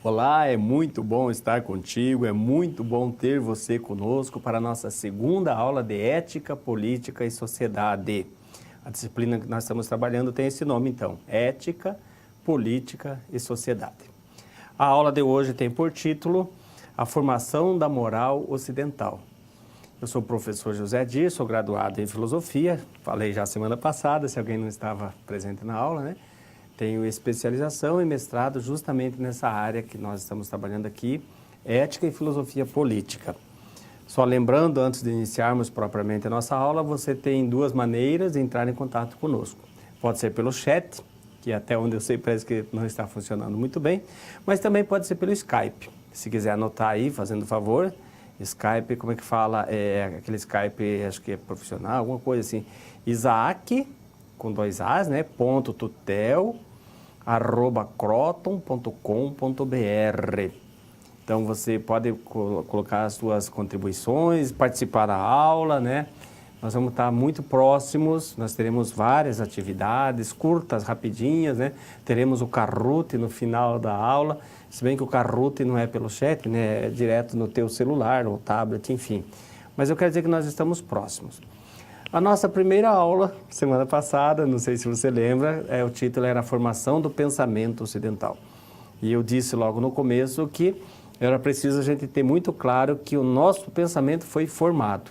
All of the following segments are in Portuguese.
Olá, é muito bom estar contigo, é muito bom ter você conosco para a nossa segunda aula de Ética, Política e Sociedade. A disciplina que nós estamos trabalhando tem esse nome, então, Ética, Política e Sociedade. A aula de hoje tem por título A Formação da Moral Ocidental. Eu sou o professor José Dir, sou graduado em Filosofia, falei já semana passada, se alguém não estava presente na aula, né? Tenho especialização e mestrado justamente nessa área que nós estamos trabalhando aqui, Ética e Filosofia Política. Só lembrando, antes de iniciarmos propriamente a nossa aula, você tem duas maneiras de entrar em contato conosco. Pode ser pelo chat, que até onde eu sei parece que não está funcionando muito bem, mas também pode ser pelo Skype. Se quiser anotar aí, fazendo favor, Skype, como é que fala? É aquele Skype, acho que é profissional, alguma coisa assim. Isaac, com 2 As, né? @croton.com.br. Então você pode colocar as suas contribuições, participar da aula, né? Nós vamos estar muito próximos, nós teremos várias atividades curtas, rapidinhas, né? Teremos o Kahoot no final da aula, se bem que o Kahoot não é pelo chat, né? É direto no teu celular, no tablet, enfim. Mas eu quero dizer que nós estamos próximos. A nossa primeira aula, semana passada, não sei se você lembra, o título era a Formação do Pensamento Ocidental. E eu disse logo no começo que era preciso a gente ter muito claro que o nosso pensamento foi formado.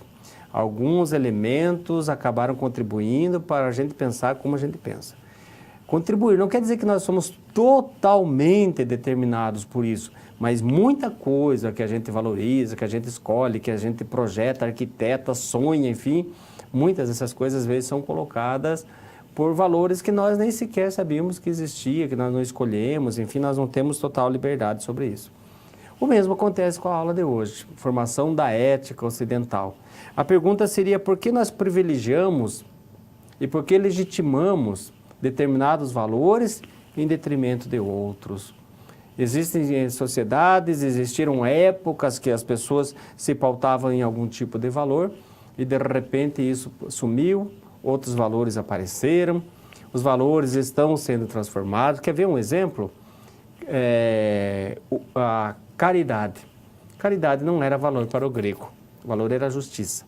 Alguns elementos acabaram contribuindo para a gente pensar como a gente pensa. Contribuir não quer dizer que nós somos totalmente determinados por isso, mas muita coisa que a gente valoriza, que a gente escolhe, que a gente projeta, arquiteta, sonha, enfim, muitas dessas coisas às vezes são colocadas por valores que nós nem sequer sabíamos que existia, que nós não escolhemos, enfim, nós não temos total liberdade sobre isso. O mesmo acontece com a aula de hoje, formação da ética ocidental. A pergunta seria por que nós privilegiamos e por que legitimamos determinados valores em detrimento de outros. Existem sociedades, existiram épocas que as pessoas se pautavam em algum tipo de valor e de repente isso sumiu, outros valores apareceram, os valores estão sendo transformados. Quer ver um exemplo? A caridade. Caridade não era valor para o grego, o valor era justiça.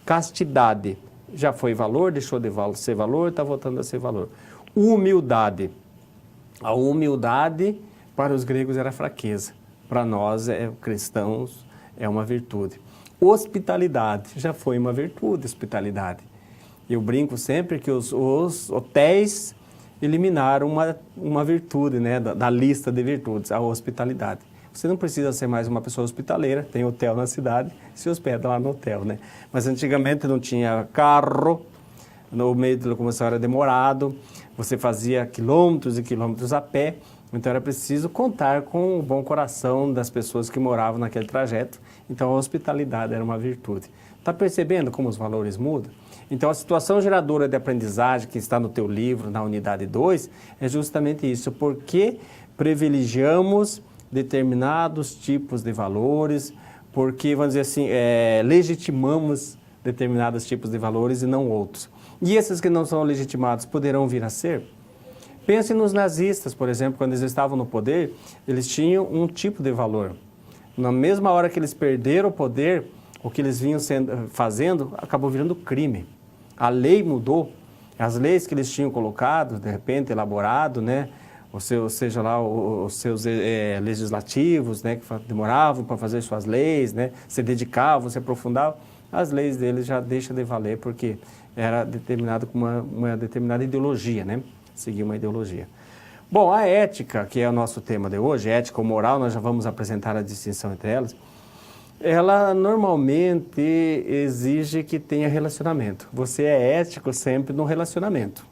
Castidade já foi valor, deixou de ser valor, está voltando a ser valor. Humildade. A humildade para os gregos era fraqueza, para nós, cristãos, é uma virtude. Hospitalidade, já foi uma virtude, hospitalidade. Eu brinco sempre que os hotéis eliminaram uma virtude, né, da lista de virtudes, a hospitalidade. Você não precisa ser mais uma pessoa hospitaleira, tem hotel na cidade, se hospeda lá no hotel, né? Mas antigamente não tinha carro, o meio de locomoção era demorado, você fazia quilômetros e quilômetros a pé, então era preciso contar com o bom coração das pessoas que moravam naquele trajeto. Então a hospitalidade era uma virtude. Está percebendo como os valores mudam? Então a situação geradora de aprendizagem que está no teu livro, na unidade 2, é justamente isso. Por que privilegiamos determinados tipos de valores? Porque, vamos dizer assim, legitimamos determinados tipos de valores e não outros. E esses que não são legitimados poderão vir a ser? Pense nos nazistas, por exemplo, quando eles estavam no poder, eles tinham um tipo de valor. Na mesma hora que eles perderam o poder, o que eles vinham fazendo acabou virando crime. A lei mudou, as leis que eles tinham colocado, de repente elaborado, né? Ou seja lá, os seus legislativos, né? Que demoravam para fazer suas leis, né? Se dedicavam, se aprofundavam, as leis deles já deixam de valer porque era determinado com uma determinada ideologia, né? Seguir uma ideologia. Bom, a ética, que é o nosso tema de hoje, ética ou moral, nós já vamos apresentar a distinção entre elas, ela normalmente exige que tenha relacionamento. Você é ético sempre no relacionamento.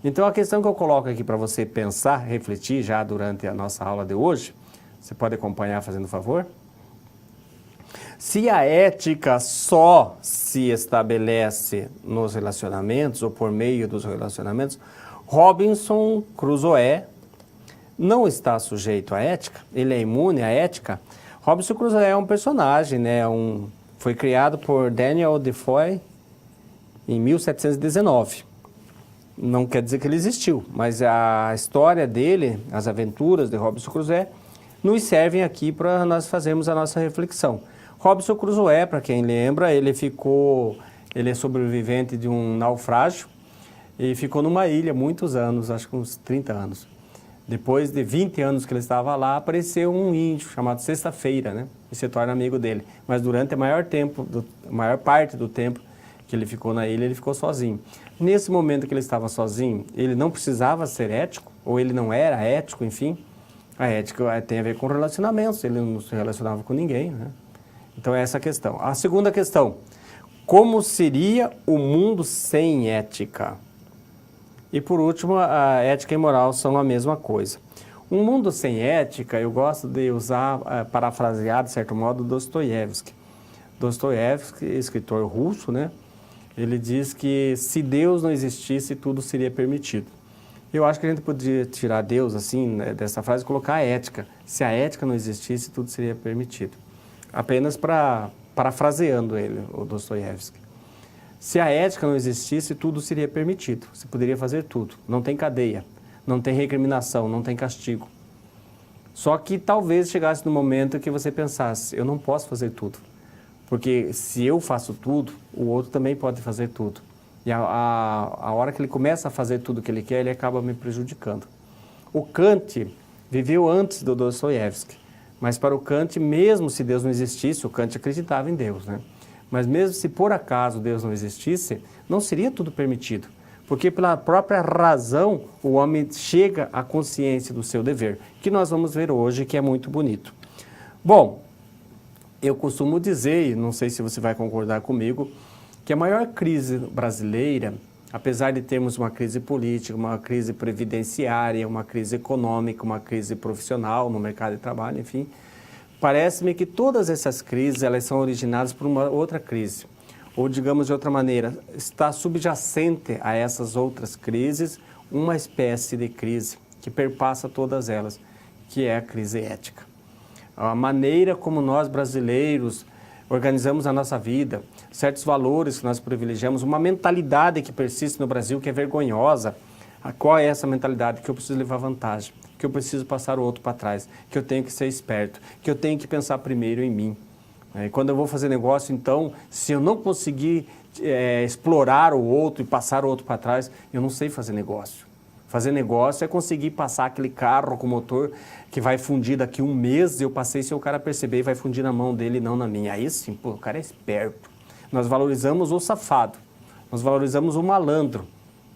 Então a questão que eu coloco aqui para você pensar, refletir já durante a nossa aula de hoje, você pode acompanhar fazendo favor? Se a ética só se estabelece nos relacionamentos ou por meio dos relacionamentos, Robinson Crusoe não está sujeito à ética, ele é imune à ética. Robinson Crusoe é um personagem, né? Foi criado por Daniel Defoe em 1719. Não quer dizer que ele existiu, mas a história dele, as aventuras de Robinson Crusoe, nos servem aqui para nós fazermos a nossa reflexão. Robinson Crusoe, para quem lembra, ele é sobrevivente de um naufrágio e ficou numa ilha muitos anos, acho que uns 30 anos. Depois de 20 anos que ele estava lá, apareceu um índio chamado Sexta-feira, né? E se torna amigo dele. Mas durante a maior parte do tempo que ele ficou na ilha, ele ficou sozinho. Nesse momento que ele estava sozinho, ele não precisava ser ético, ou ele não era ético, enfim. A ética tem a ver com relacionamentos, ele não se relacionava com ninguém, né? Então é essa a questão. A segunda questão, como seria o mundo sem ética? E por último, a ética e moral são a mesma coisa. Um mundo sem ética, eu gosto de usar, parafrasear de certo modo, Dostoiévski. Dostoiévski, escritor russo, né? Ele diz que se Deus não existisse, tudo seria permitido. Eu acho que a gente poderia tirar Deus, assim, né, dessa frase e colocar a ética. Se a ética não existisse, tudo seria permitido. Apenas parafraseando ele, o Dostoiévski. Se a ética não existisse, tudo seria permitido. Você poderia fazer tudo. Não tem cadeia, não tem recriminação, não tem castigo. Só que talvez chegasse no momento que você pensasse, eu não posso fazer tudo. Porque se eu faço tudo, o outro também pode fazer tudo. E a hora que ele começa a fazer tudo o que ele quer, ele acaba me prejudicando. O Kant viveu antes do Dostoiévski. Mas para o Kant, mesmo se Deus não existisse, o Kant acreditava em Deus, né? Mas mesmo se por acaso Deus não existisse, não seria tudo permitido. Porque pela própria razão, o homem chega à consciência do seu dever, que nós vamos ver hoje, que é muito bonito. Bom, eu costumo dizer, e não sei se você vai concordar comigo, que a maior crise brasileira, apesar de termos uma crise política, uma crise previdenciária, uma crise econômica, uma crise profissional no mercado de trabalho, enfim, parece-me que todas essas crises elas são originadas por uma outra crise. Ou, digamos de outra maneira, está subjacente a essas outras crises uma espécie de crise que perpassa todas elas, que é a crise ética. A maneira como nós brasileiros organizamos a nossa vida, certos valores que nós privilegiamos, uma mentalidade que persiste no Brasil que é vergonhosa. Qual é essa mentalidade? Que eu preciso levar vantagem, que eu preciso passar o outro para trás, que eu tenho que ser esperto, que eu tenho que pensar primeiro em mim. E quando eu vou fazer negócio, então, se eu não conseguir explorar o outro e passar o outro para trás, eu não sei fazer negócio. Fazer negócio é conseguir passar aquele carro com motor que vai fundir daqui um mês, eu passei, se o cara perceber, vai fundir na mão dele e não na minha. Aí sim, pô, o cara é esperto. Nós valorizamos o safado, nós valorizamos o malandro.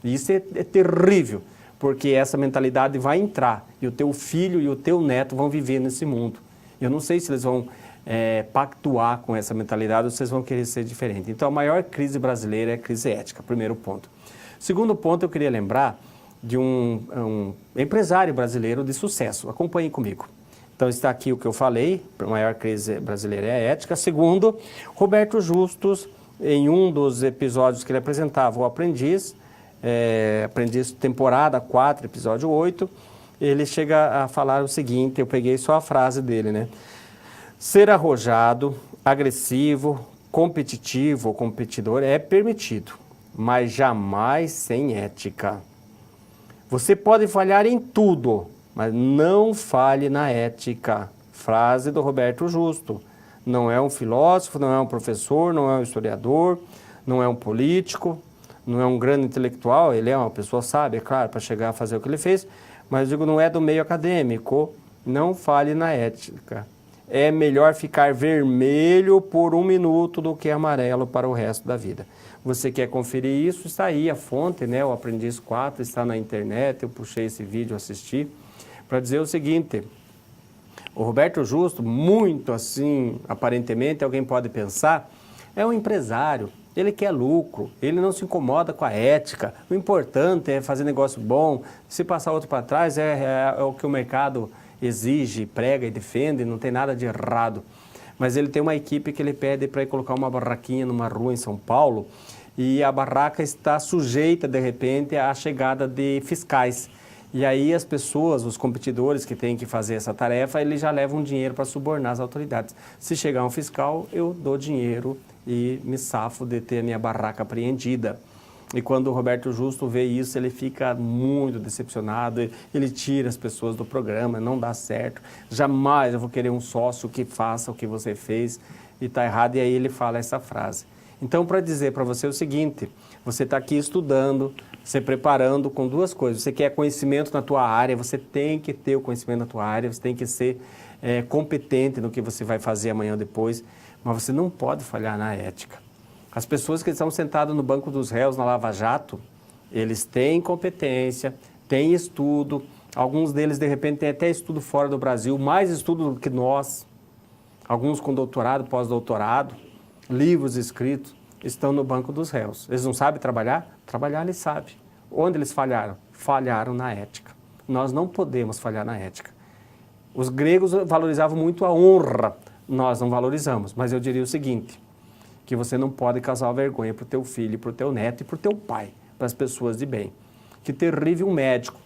E isso é terrível, porque essa mentalidade vai entrar e o teu filho e o teu neto vão viver nesse mundo. Eu não sei se eles vão pactuar com essa mentalidade ou se eles vão querer ser diferentes. Então, a maior crise brasileira é a crise ética, primeiro ponto. Segundo ponto, eu queria lembrar de um empresário brasileiro de sucesso. Acompanhe comigo. Então, está aqui o que eu falei, a maior crise brasileira é a ética. Segundo, Roberto Justus, em um dos episódios que ele apresentava, o Aprendiz, Aprendiz temporada 4, episódio 8, ele chega a falar o seguinte, eu peguei só a frase dele, né? Ser arrojado, agressivo, competitivo ou competidor é permitido, mas jamais sem ética. Você pode falhar em tudo, mas não falhe na ética. Frase do Roberto Justo. Não é um filósofo, não é um professor, não é um historiador, não é um político, não é um grande intelectual, ele é uma pessoa sábia, é claro, para chegar a fazer o que ele fez, mas digo, não é do meio acadêmico, não falhe na ética. É melhor ficar vermelho por 1 minuto do que amarelo para o resto da vida. Você quer conferir isso? Está aí a fonte, né? O Aprendiz 4 está na internet, eu puxei esse vídeo, assisti, para dizer o seguinte, o Roberto Justo, muito assim, aparentemente, alguém pode pensar, é um empresário, ele quer lucro, ele não se incomoda com a ética, o importante é fazer negócio bom, se passar outro para trás é o que o mercado exige, prega e defende, não tem nada de errado. Mas ele tem uma equipe que ele pede para ir colocar uma barraquinha numa rua em São Paulo e a barraca está sujeita, de repente, à chegada de fiscais. E aí as pessoas, os competidores que têm que fazer essa tarefa, eles já levam dinheiro para subornar as autoridades. Se chegar um fiscal, eu dou dinheiro e me safo de ter a minha barraca apreendida. E quando o Roberto Justo vê isso, ele fica muito decepcionado, ele tira as pessoas do programa, não dá certo. Jamais eu vou querer um sócio que faça o que você fez e está errado. E aí ele fala essa frase. Então, para dizer para você o seguinte, você está aqui estudando, se preparando com duas coisas. Você quer conhecimento na tua área, você tem que ter o conhecimento na tua área, você tem que ser competente no que você vai fazer amanhã ou depois, mas você não pode falhar na ética. As pessoas que estão sentadas no banco dos réus na Lava Jato, eles têm competência, têm estudo, alguns deles de repente têm até estudo fora do Brasil, mais estudo do que nós, alguns com doutorado, pós-doutorado, livros escritos, estão no banco dos réus. Eles não sabem trabalhar? Trabalhar eles sabem. Onde eles falharam? Falharam na ética. Nós não podemos falhar na ética. Os gregos valorizavam muito a honra, nós não valorizamos, mas eu diria o seguinte, que você não pode causar vergonha para o teu filho, para o teu neto e para o teu pai, para as pessoas de bem. Que terrível um médico,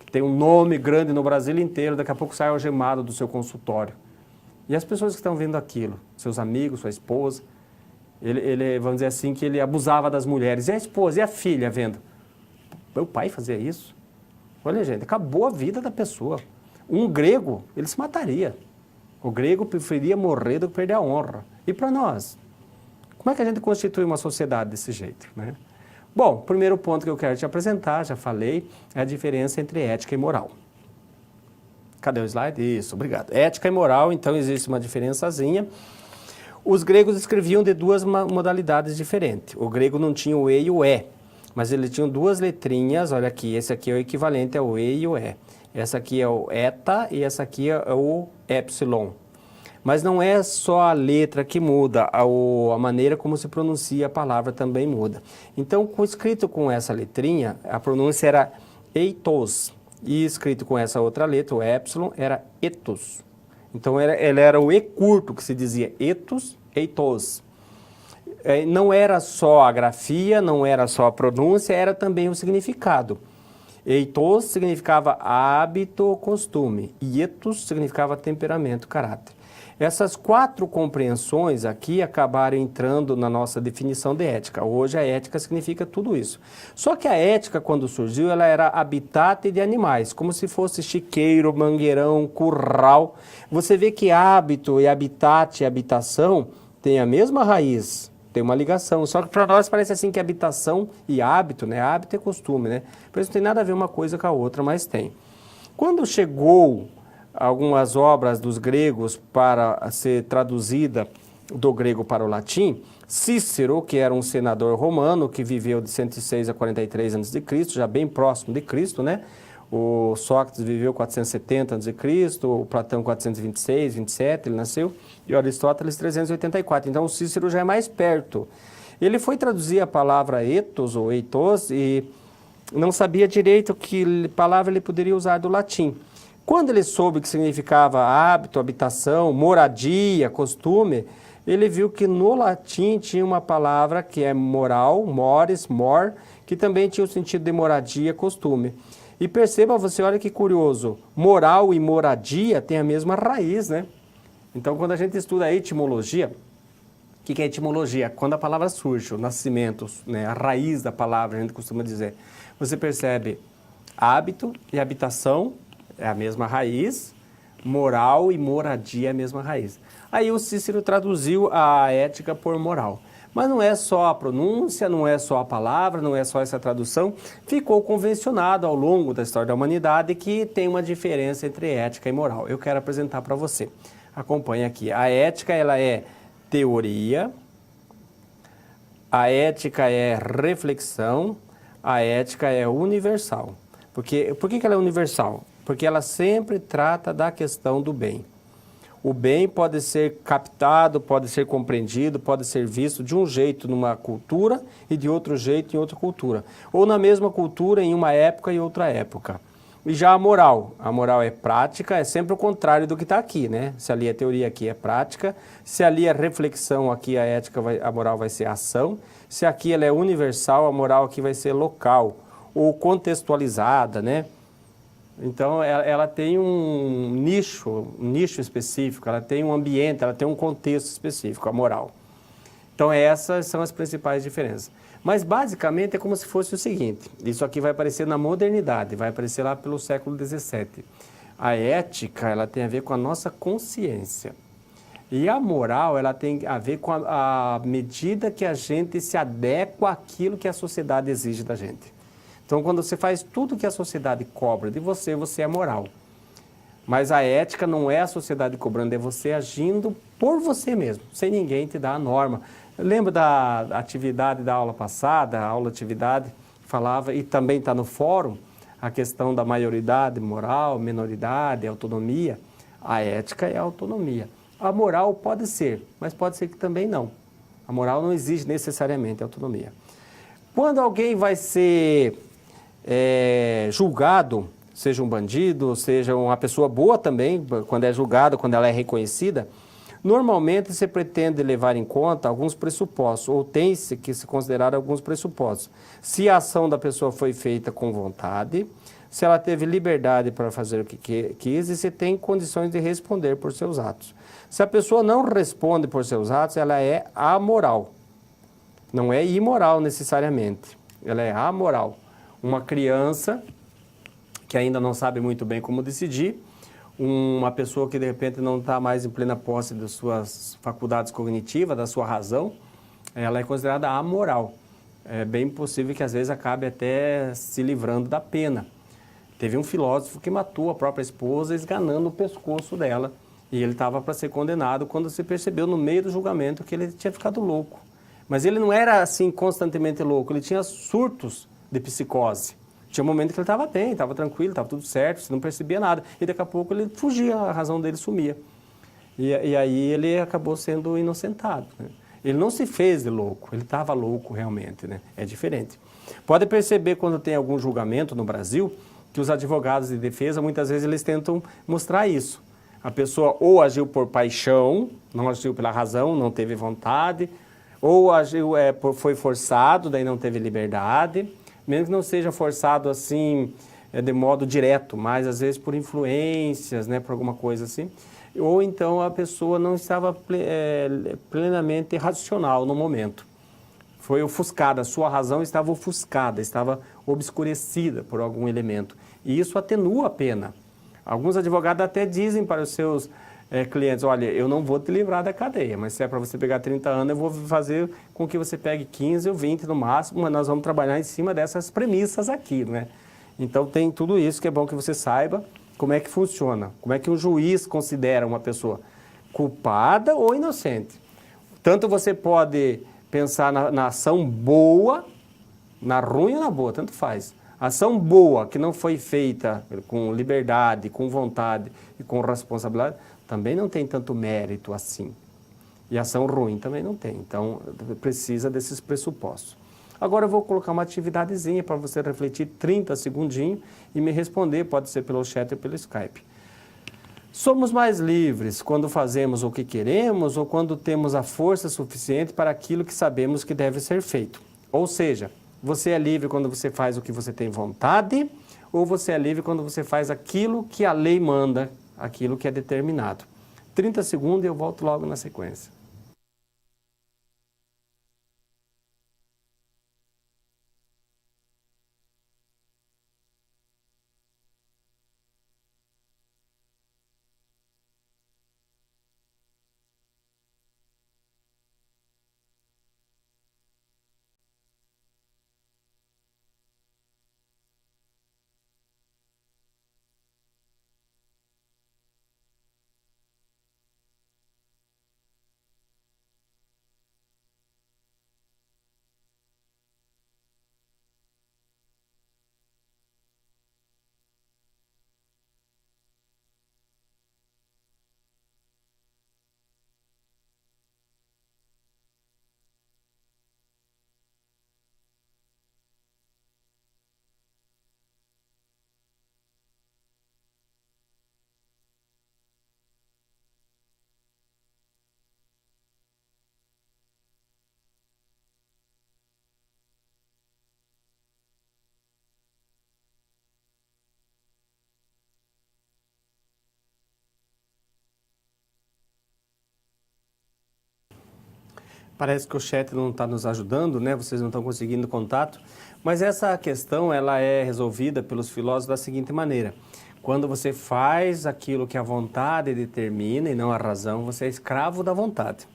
que tem um nome grande no Brasil inteiro, daqui a pouco sai algemado do seu consultório. E as pessoas que estão vendo aquilo, seus amigos, sua esposa, ele, vamos dizer assim, que ele abusava das mulheres. E a esposa, e a filha vendo? Meu pai fazia isso? Olha, gente, acabou a vida da pessoa. Um grego, ele se mataria. O grego preferia morrer do que perder a honra. E para nós? Como é que a gente constitui uma sociedade desse jeito, né? Bom, primeiro ponto que eu quero te apresentar, já falei, é a diferença entre ética e moral. Cadê o slide? Isso, obrigado. Ética e moral, então existe uma diferençazinha. Os gregos escreviam de duas modalidades diferentes. O grego não tinha o e e o é, mas ele tinha duas letrinhas, olha aqui, esse aqui é o equivalente ao e e o é. Essa aqui é o eta e essa aqui é o epsilon. Mas não é só a letra que muda, a maneira como se pronuncia a palavra também muda. Então, escrito com essa letrinha, a pronúncia era eitos, e escrito com essa outra letra, o epsilon, era etos. Então, ele era o e curto, que se dizia etos, eitos. Não era só a grafia, não era só a pronúncia, era também o significado. Eitos significava hábito, costume, e etos significava temperamento, caráter. Essas quatro compreensões aqui acabaram entrando na nossa definição de ética. Hoje a ética significa tudo isso. Só que a ética, quando surgiu, ela era habitat de animais, como se fosse chiqueiro, mangueirão, curral. Você vê que hábito e habitat e habitação têm a mesma raiz, tem uma ligação. Só que para nós parece assim que habitação e hábito, né? Hábito é costume, né? Por isso não tem nada a ver uma coisa com a outra, mas tem. Quando chegou algumas obras dos gregos para ser traduzida do grego para o latim, Cícero, que era um senador romano que viveu de 106 a 43 a.C., já bem próximo de Cristo, né? O Sócrates viveu 470 a.C., o Platão 426, 27, ele nasceu, e o Aristóteles 384. Então o Cícero já é mais perto. Ele foi traduzir a palavra ethos ou eitos e não sabia direito que palavra ele poderia usar do latim. Quando ele soube que significava hábito, habitação, moradia, costume, ele viu que no latim tinha uma palavra que é moral, mores, mor, que também tinha o sentido de moradia, costume. E perceba você, olha que curioso, moral e moradia têm a mesma raiz, né? Então, quando a gente estuda a etimologia, o que é etimologia? Quando a palavra surge, o nascimento, né, a raiz da palavra, a gente costuma dizer, você percebe hábito e habitação, é a mesma raiz, moral e moradia é a mesma raiz. Aí o Cícero traduziu a ética por moral. Mas não é só a pronúncia, não é só a palavra, não é só essa tradução. Ficou convencionado ao longo da história da humanidade que tem uma diferença entre ética e moral. Eu quero apresentar para você. Acompanhe aqui. A ética, ela é teoria, a ética é reflexão, a ética é universal. Por que ela é universal? Porque ela sempre trata da questão do bem. O bem pode ser captado, pode ser compreendido, pode ser visto de um jeito numa cultura e de outro jeito em outra cultura. Ou na mesma cultura em uma época e outra época. E já a moral é prática, é sempre o contrário do que está aqui, né? Se ali é teoria, aqui é prática. Se ali é reflexão, aqui a ética, a moral vai ser ação. Se aqui ela é universal, a moral aqui vai ser local ou contextualizada, né? Então, ela tem um nicho específico, ela tem um ambiente, ela tem um contexto específico, a moral. Então essas são as principais diferenças. Mas basicamente é como se fosse o seguinte, isso aqui vai aparecer na modernidade, vai aparecer lá pelo século XVII. A ética, ela tem a ver com a nossa consciência. E a moral, ela tem a ver com a medida que a gente se adequa àquilo que a sociedade exige da gente. Então, quando você faz tudo que a sociedade cobra de você, você é moral. Mas a ética não é a sociedade cobrando, é você agindo por você mesmo, sem ninguém te dar a norma. Lembra da atividade da aula passada, a aula atividade falava, e também está no fórum, a questão da maioridade moral, minoridade, autonomia. A ética é a autonomia. A moral pode ser, mas pode ser que também não. A moral não exige necessariamente autonomia. Quando alguém vai ser julgado, seja um bandido, seja uma pessoa boa também, quando é julgado, quando ela é reconhecida, normalmente se pretende levar em conta alguns pressupostos, ou tem-se que se considerar alguns pressupostos. Se a ação da pessoa foi feita com vontade, se ela teve liberdade para fazer o que quis e se tem condições de responder por seus atos. Se a pessoa não responde por seus atos, ela é amoral. Não é imoral necessariamente, ela é amoral. Uma criança que ainda não sabe muito bem como decidir, uma pessoa que de repente não está mais em plena posse das suas faculdades cognitivas, da sua razão, ela é considerada amoral. É bem possível que às vezes acabe até se livrando da pena. Teve um filósofo que matou a própria esposa esganando o pescoço dela e ele estava para ser condenado quando se percebeu no meio do julgamento que ele tinha ficado louco. Mas ele não era assim constantemente louco, ele tinha surtos de psicose. Tinha um momento que ele estava bem, estava tranquilo, estava tudo certo, você não percebia nada. E daqui a pouco ele fugia, a razão dele sumia. E aí ele acabou sendo inocentado, né? Ele não se fez de louco, ele estava louco realmente, né? É diferente. Pode perceber quando tem algum julgamento no Brasil, que os advogados de defesa, muitas vezes eles tentam mostrar isso. A pessoa ou agiu por paixão, não agiu pela razão, não teve vontade, ou agiu, foi forçado, daí não teve liberdade, mesmo que não seja forçado assim, de modo direto, mas às vezes por influências, né, por alguma coisa assim. Ou então a pessoa não estava plenamente racional no momento. Foi ofuscada, a sua razão estava ofuscada, estava obscurecida por algum elemento. E isso atenua a pena. Alguns advogados até dizem para os seus clientes, olha, eu não vou te livrar da cadeia, mas se é para você pegar 30 anos, eu vou fazer com que você pegue 15 ou 20 no máximo, mas nós vamos trabalhar em cima dessas premissas aqui, né? Então tem tudo isso que é bom que você saiba como é que funciona, como é que um juiz considera uma pessoa culpada ou inocente. Tanto você pode pensar na ação boa, na ruim ou na boa, tanto faz. Ação boa, que não foi feita com liberdade, com vontade e com responsabilidade, também não tem tanto mérito assim. E ação ruim também não tem. Então, precisa desses pressupostos. Agora eu vou colocar uma atividadezinha para você refletir 30 segundinhos e me responder, pode ser pelo chat ou pelo Skype. Somos mais livres quando fazemos o que queremos ou quando temos a força suficiente para aquilo que sabemos que deve ser feito? Ou seja, você é livre quando você faz o que você tem vontade ou você é livre quando você faz aquilo que a lei manda, aquilo que é determinado? 30 segundos e eu volto logo na sequência. Parece que o chat não está nos ajudando, né? Vocês não estão conseguindo contato. Mas essa questão ela é resolvida pelos filósofos da seguinte maneira. Quando você faz aquilo que a vontade determina e não a razão, você é escravo da vontade.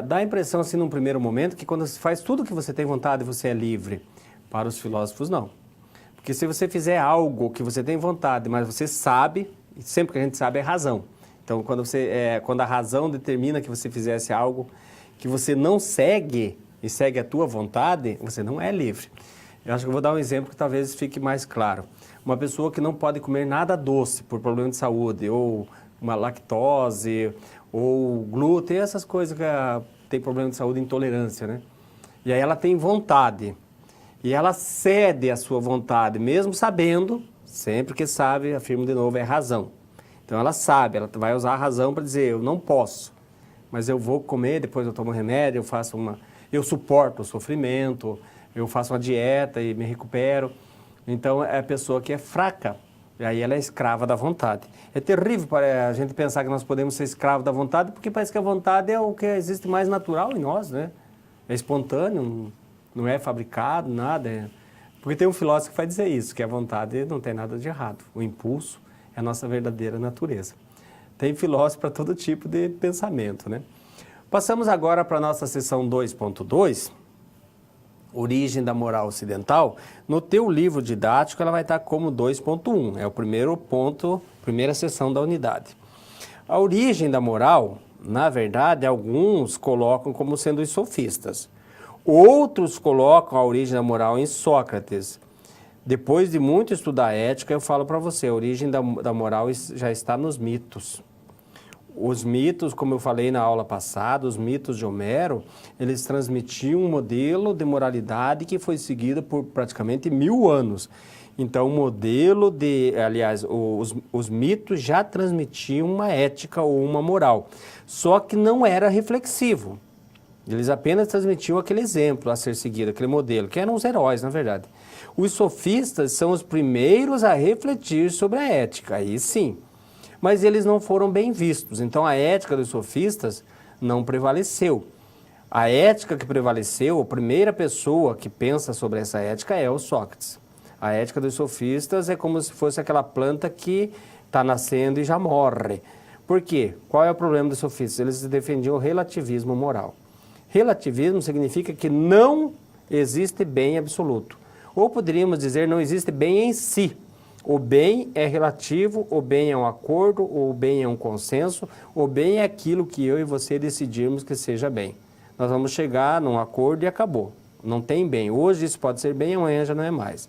Dá a impressão, assim, num primeiro momento, que quando você faz tudo que você tem vontade, você é livre. Para os filósofos, não. Porque se você fizer algo que você tem vontade, mas você sabe, e sempre que a gente sabe é razão. Então, quando a razão determina que você fizesse algo que você não segue e segue a tua vontade, você não é livre. Eu acho que eu vou dar um exemplo que talvez fique mais claro. Uma pessoa que não pode comer nada doce por problema de saúde, ou uma lactose, ou glúten, essas coisas que tem problema de saúde, intolerância, né? E aí ela tem vontade. E ela cede a sua vontade, mesmo sabendo, sempre que sabe, afirmo de novo, é razão. Então ela sabe, ela vai usar a razão para dizer, eu não posso, mas eu vou comer, depois eu tomo remédio, eu suporto o sofrimento, eu faço uma dieta e me recupero. Então é a pessoa que é fraca, e aí ela é escrava da vontade. É terrível para a gente pensar que nós podemos ser escravos da vontade, porque parece que a vontade é o que existe mais natural em nós, né? É espontâneo, não é fabricado, nada. Porque tem um filósofo que vai dizer isso, que a vontade não tem nada de errado. O impulso é a nossa verdadeira natureza. Tem filósofo para todo tipo de pensamento, né? Passamos agora para a nossa seção 2.2, Origem da Moral Ocidental. No teu livro didático, ela vai estar como 2.1, é o primeiro ponto, primeira seção da unidade. A origem da moral, na verdade, alguns colocam como sendo os sofistas. Outros colocam a origem da moral em Sócrates. Depois de muito estudar ética, eu falo para você, a origem da moral já está nos mitos. Os mitos, como eu falei na aula passada, os mitos de Homero, eles transmitiam um modelo de moralidade que foi seguido por praticamente 1000 anos. Então, o modelo os mitos já transmitiam uma ética ou uma moral, só que não era reflexivo. Eles apenas transmitiam aquele exemplo a ser seguido, aquele modelo, que eram os heróis, na verdade. Os sofistas são os primeiros a refletir sobre a ética, aí sim. Mas eles não foram bem vistos, então a ética dos sofistas não prevaleceu. A ética que prevaleceu, a primeira pessoa que pensa sobre essa ética é o Sócrates. A ética dos sofistas é como se fosse aquela planta que está nascendo e já morre. Por quê? Qual é o problema dos sofistas? Eles defendiam o relativismo moral. Relativismo significa que não existe bem absoluto. Ou poderíamos dizer, não existe bem em si. O bem é relativo, o bem é um acordo, o bem é um consenso, o bem é aquilo que eu e você decidirmos que seja bem. Nós vamos chegar num acordo e acabou. Não tem bem. Hoje isso pode ser bem, amanhã já não é mais.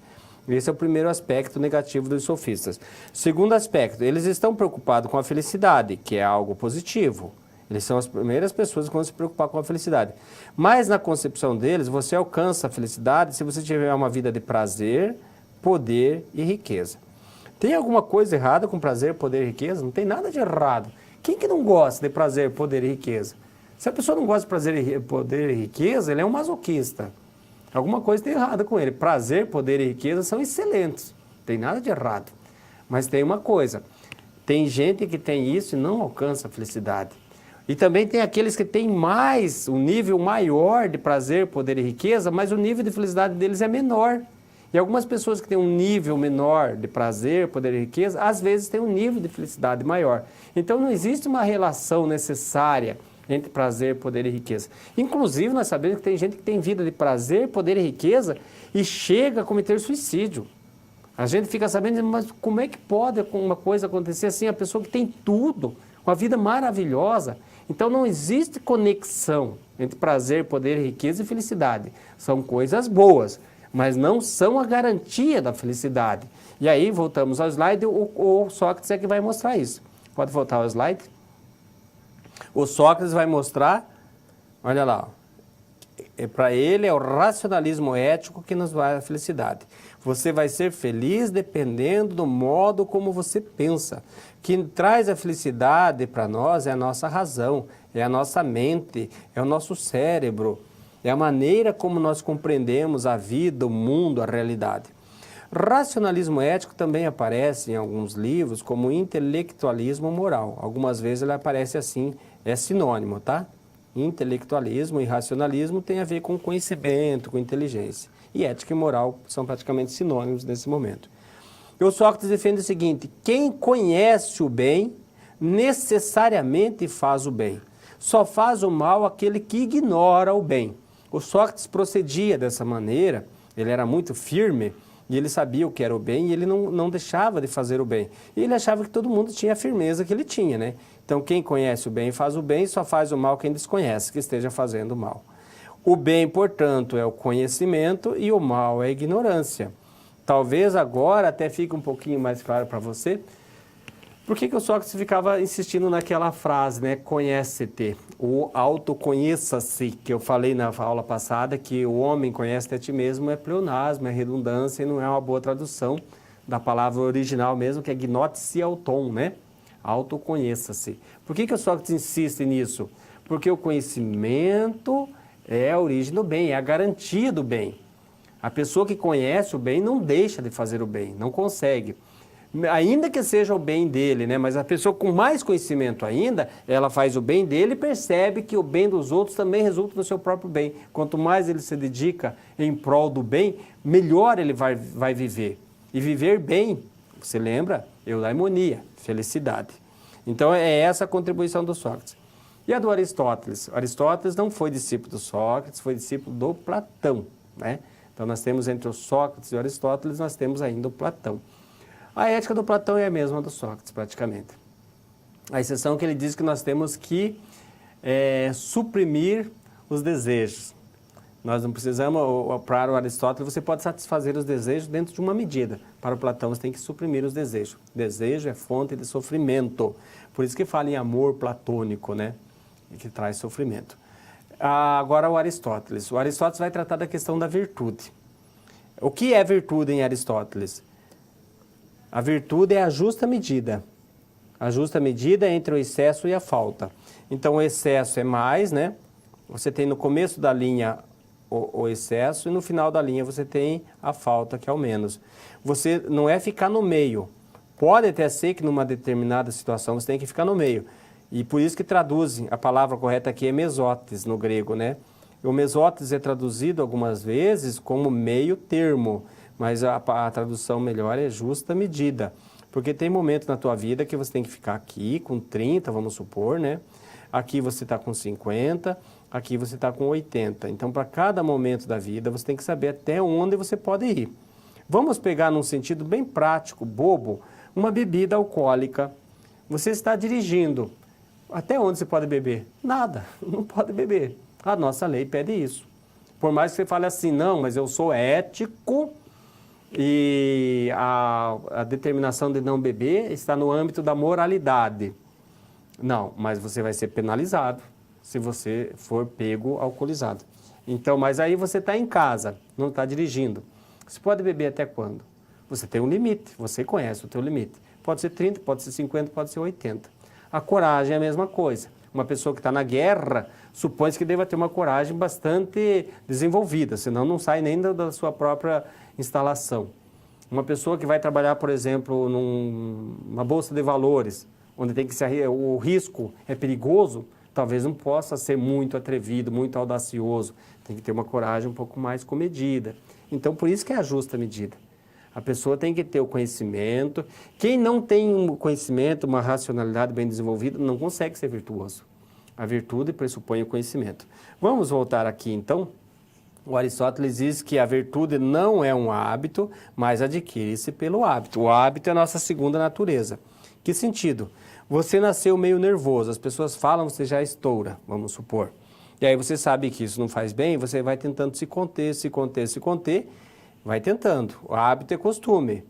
Esse é o primeiro aspecto negativo dos sofistas. Segundo aspecto, eles estão preocupados com a felicidade, que é algo positivo. Eles são as primeiras pessoas que vão se preocupar com a felicidade. Mas na concepção deles, você alcança a felicidade se você tiver uma vida de prazer, poder e riqueza. Tem alguma coisa errada com prazer, poder e riqueza? Não tem nada de errado. Quem que não gosta de prazer, poder e riqueza? Se a pessoa não gosta de prazer, poder e riqueza, ele é um masoquista. Alguma coisa tem errada com ele. Prazer, poder e riqueza são excelentes. Não tem nada de errado. Mas tem uma coisa. Tem gente que tem isso e não alcança a felicidade. E também tem aqueles que têm um nível maior de prazer, poder e riqueza, mas o nível de felicidade deles é menor. E algumas pessoas que têm um nível menor de prazer, poder e riqueza, às vezes têm um nível de felicidade maior. Então não existe uma relação necessária entre prazer, poder e riqueza. Inclusive nós sabemos que tem gente que tem vida de prazer, poder e riqueza e chega a cometer suicídio. A gente fica sabendo, mas como é que pode uma coisa acontecer assim? A pessoa que tem tudo, uma vida maravilhosa. Então não existe conexão entre prazer, poder, riqueza e felicidade. São coisas boas, mas não são a garantia da felicidade. E aí, voltamos ao slide, o Sócrates é que vai mostrar isso. Pode voltar ao slide? O Sócrates vai mostrar, olha lá, para ele é o racionalismo ético que nos vai à felicidade. Você vai ser feliz dependendo do modo como você pensa. Quem traz a felicidade para nós é a nossa razão, é a nossa mente, é o nosso cérebro, é a maneira como nós compreendemos a vida, o mundo, a realidade. Racionalismo ético também aparece em alguns livros como intelectualismo moral. Algumas vezes ele aparece assim, é sinônimo, tá? Intelectualismo e racionalismo tem a ver com conhecimento, com inteligência. E ética e moral são praticamente sinônimos nesse momento. E o Sócrates defende o seguinte: quem conhece o bem, necessariamente faz o bem. Só faz o mal aquele que ignora o bem. O Sócrates procedia dessa maneira, ele era muito firme, e ele sabia o que era o bem, e ele não deixava de fazer o bem. E ele achava que todo mundo tinha a firmeza que ele tinha, né? Então, quem conhece o bem faz o bem, só faz o mal quem desconhece, que esteja fazendo o mal. O bem, portanto, é o conhecimento e o mal é a ignorância. Talvez agora até fique um pouquinho mais claro para você. Por que o Sócrates ficava insistindo naquela frase, né? Conhece-te, o autoconheça-se, que eu falei na aula passada, que o homem conhece a ti mesmo, é pleonasmo, é redundância e não é uma boa tradução da palavra original mesmo, que é gnote-se auton, né? Autoconheça-se. Por que o Sócrates insiste nisso? Porque o conhecimento é a origem do bem, é a garantia do bem. A pessoa que conhece o bem não deixa de fazer o bem, não consegue. Ainda que seja o bem dele, né? Mas a pessoa com mais conhecimento ainda, ela faz o bem dele e percebe que o bem dos outros também resulta no seu próprio bem. Quanto mais ele se dedica em prol do bem, melhor ele vai viver. E viver bem, você lembra? Eudaimonia, felicidade. Então é essa a contribuição do Sócrates. E a do Aristóteles? Aristóteles não foi discípulo do Sócrates, foi discípulo do Platão, né? Então nós temos entre o Sócrates e o Aristóteles, nós temos ainda o Platão. A ética do Platão é a mesma do Sócrates, praticamente. A exceção que ele diz que nós temos que suprimir os desejos. Nós não precisamos, para o Aristóteles, você pode satisfazer os desejos dentro de uma medida. Para o Platão, você tem que suprimir os desejos. Desejo é fonte de sofrimento. Por isso que fala em amor platônico, né? Que traz sofrimento. Agora o Aristóteles. O Aristóteles vai tratar da questão da virtude. O que é virtude em Aristóteles? A virtude é a justa medida. A justa medida é entre o excesso e a falta. Então, o excesso é mais, né? Você tem no começo da linha o excesso e no final da linha você tem a falta, que é o menos. Você não é ficar no meio. Pode até ser que numa determinada situação você tem que ficar no meio. E por isso que traduzem, a palavra correta aqui é mesotes no grego, né? O mesotes é traduzido algumas vezes como meio termo. Mas a tradução melhor é justa medida. Porque tem momentos na tua vida que você tem que ficar aqui com 30, vamos supor, né? Aqui você está com 50, aqui você está com 80. Então, para cada momento da vida, você tem que saber até onde você pode ir. Vamos pegar num sentido bem prático, bobo, uma bebida alcoólica. Você está dirigindo. Até onde você pode beber? Nada, não pode beber. A nossa lei pede isso. Por mais que você fale assim, não, mas eu sou ético, e a determinação de não beber está no âmbito da moralidade. Não, mas você vai ser penalizado se você for pego alcoolizado. Então, mas aí você está em casa, não está dirigindo. Você pode beber até quando? Você tem um limite, você conhece o teu limite. Pode ser 30, pode ser 50, pode ser 80. A coragem é a mesma coisa. Uma pessoa que está na guerra, supõe que deva ter uma coragem bastante desenvolvida, senão não sai nem da sua própria instalação. Uma pessoa que vai trabalhar, por exemplo, numa bolsa de valores, onde tem que o risco é perigoso, talvez não possa ser muito atrevido, muito audacioso. Tem que ter uma coragem um pouco mais comedida. Então, por isso que é a justa medida. A pessoa tem que ter o conhecimento. Quem não tem um conhecimento, uma racionalidade bem desenvolvida, não consegue ser virtuoso. A virtude pressupõe o conhecimento. Vamos voltar aqui, então. O Aristóteles diz que a virtude não é um hábito, mas adquire-se pelo hábito. O hábito é a nossa segunda natureza. Que sentido? Você nasceu meio nervoso, as pessoas falam, você já estoura, vamos supor. E aí você sabe que isso não faz bem, você vai tentando se conter, vai tentando. O hábito é costume.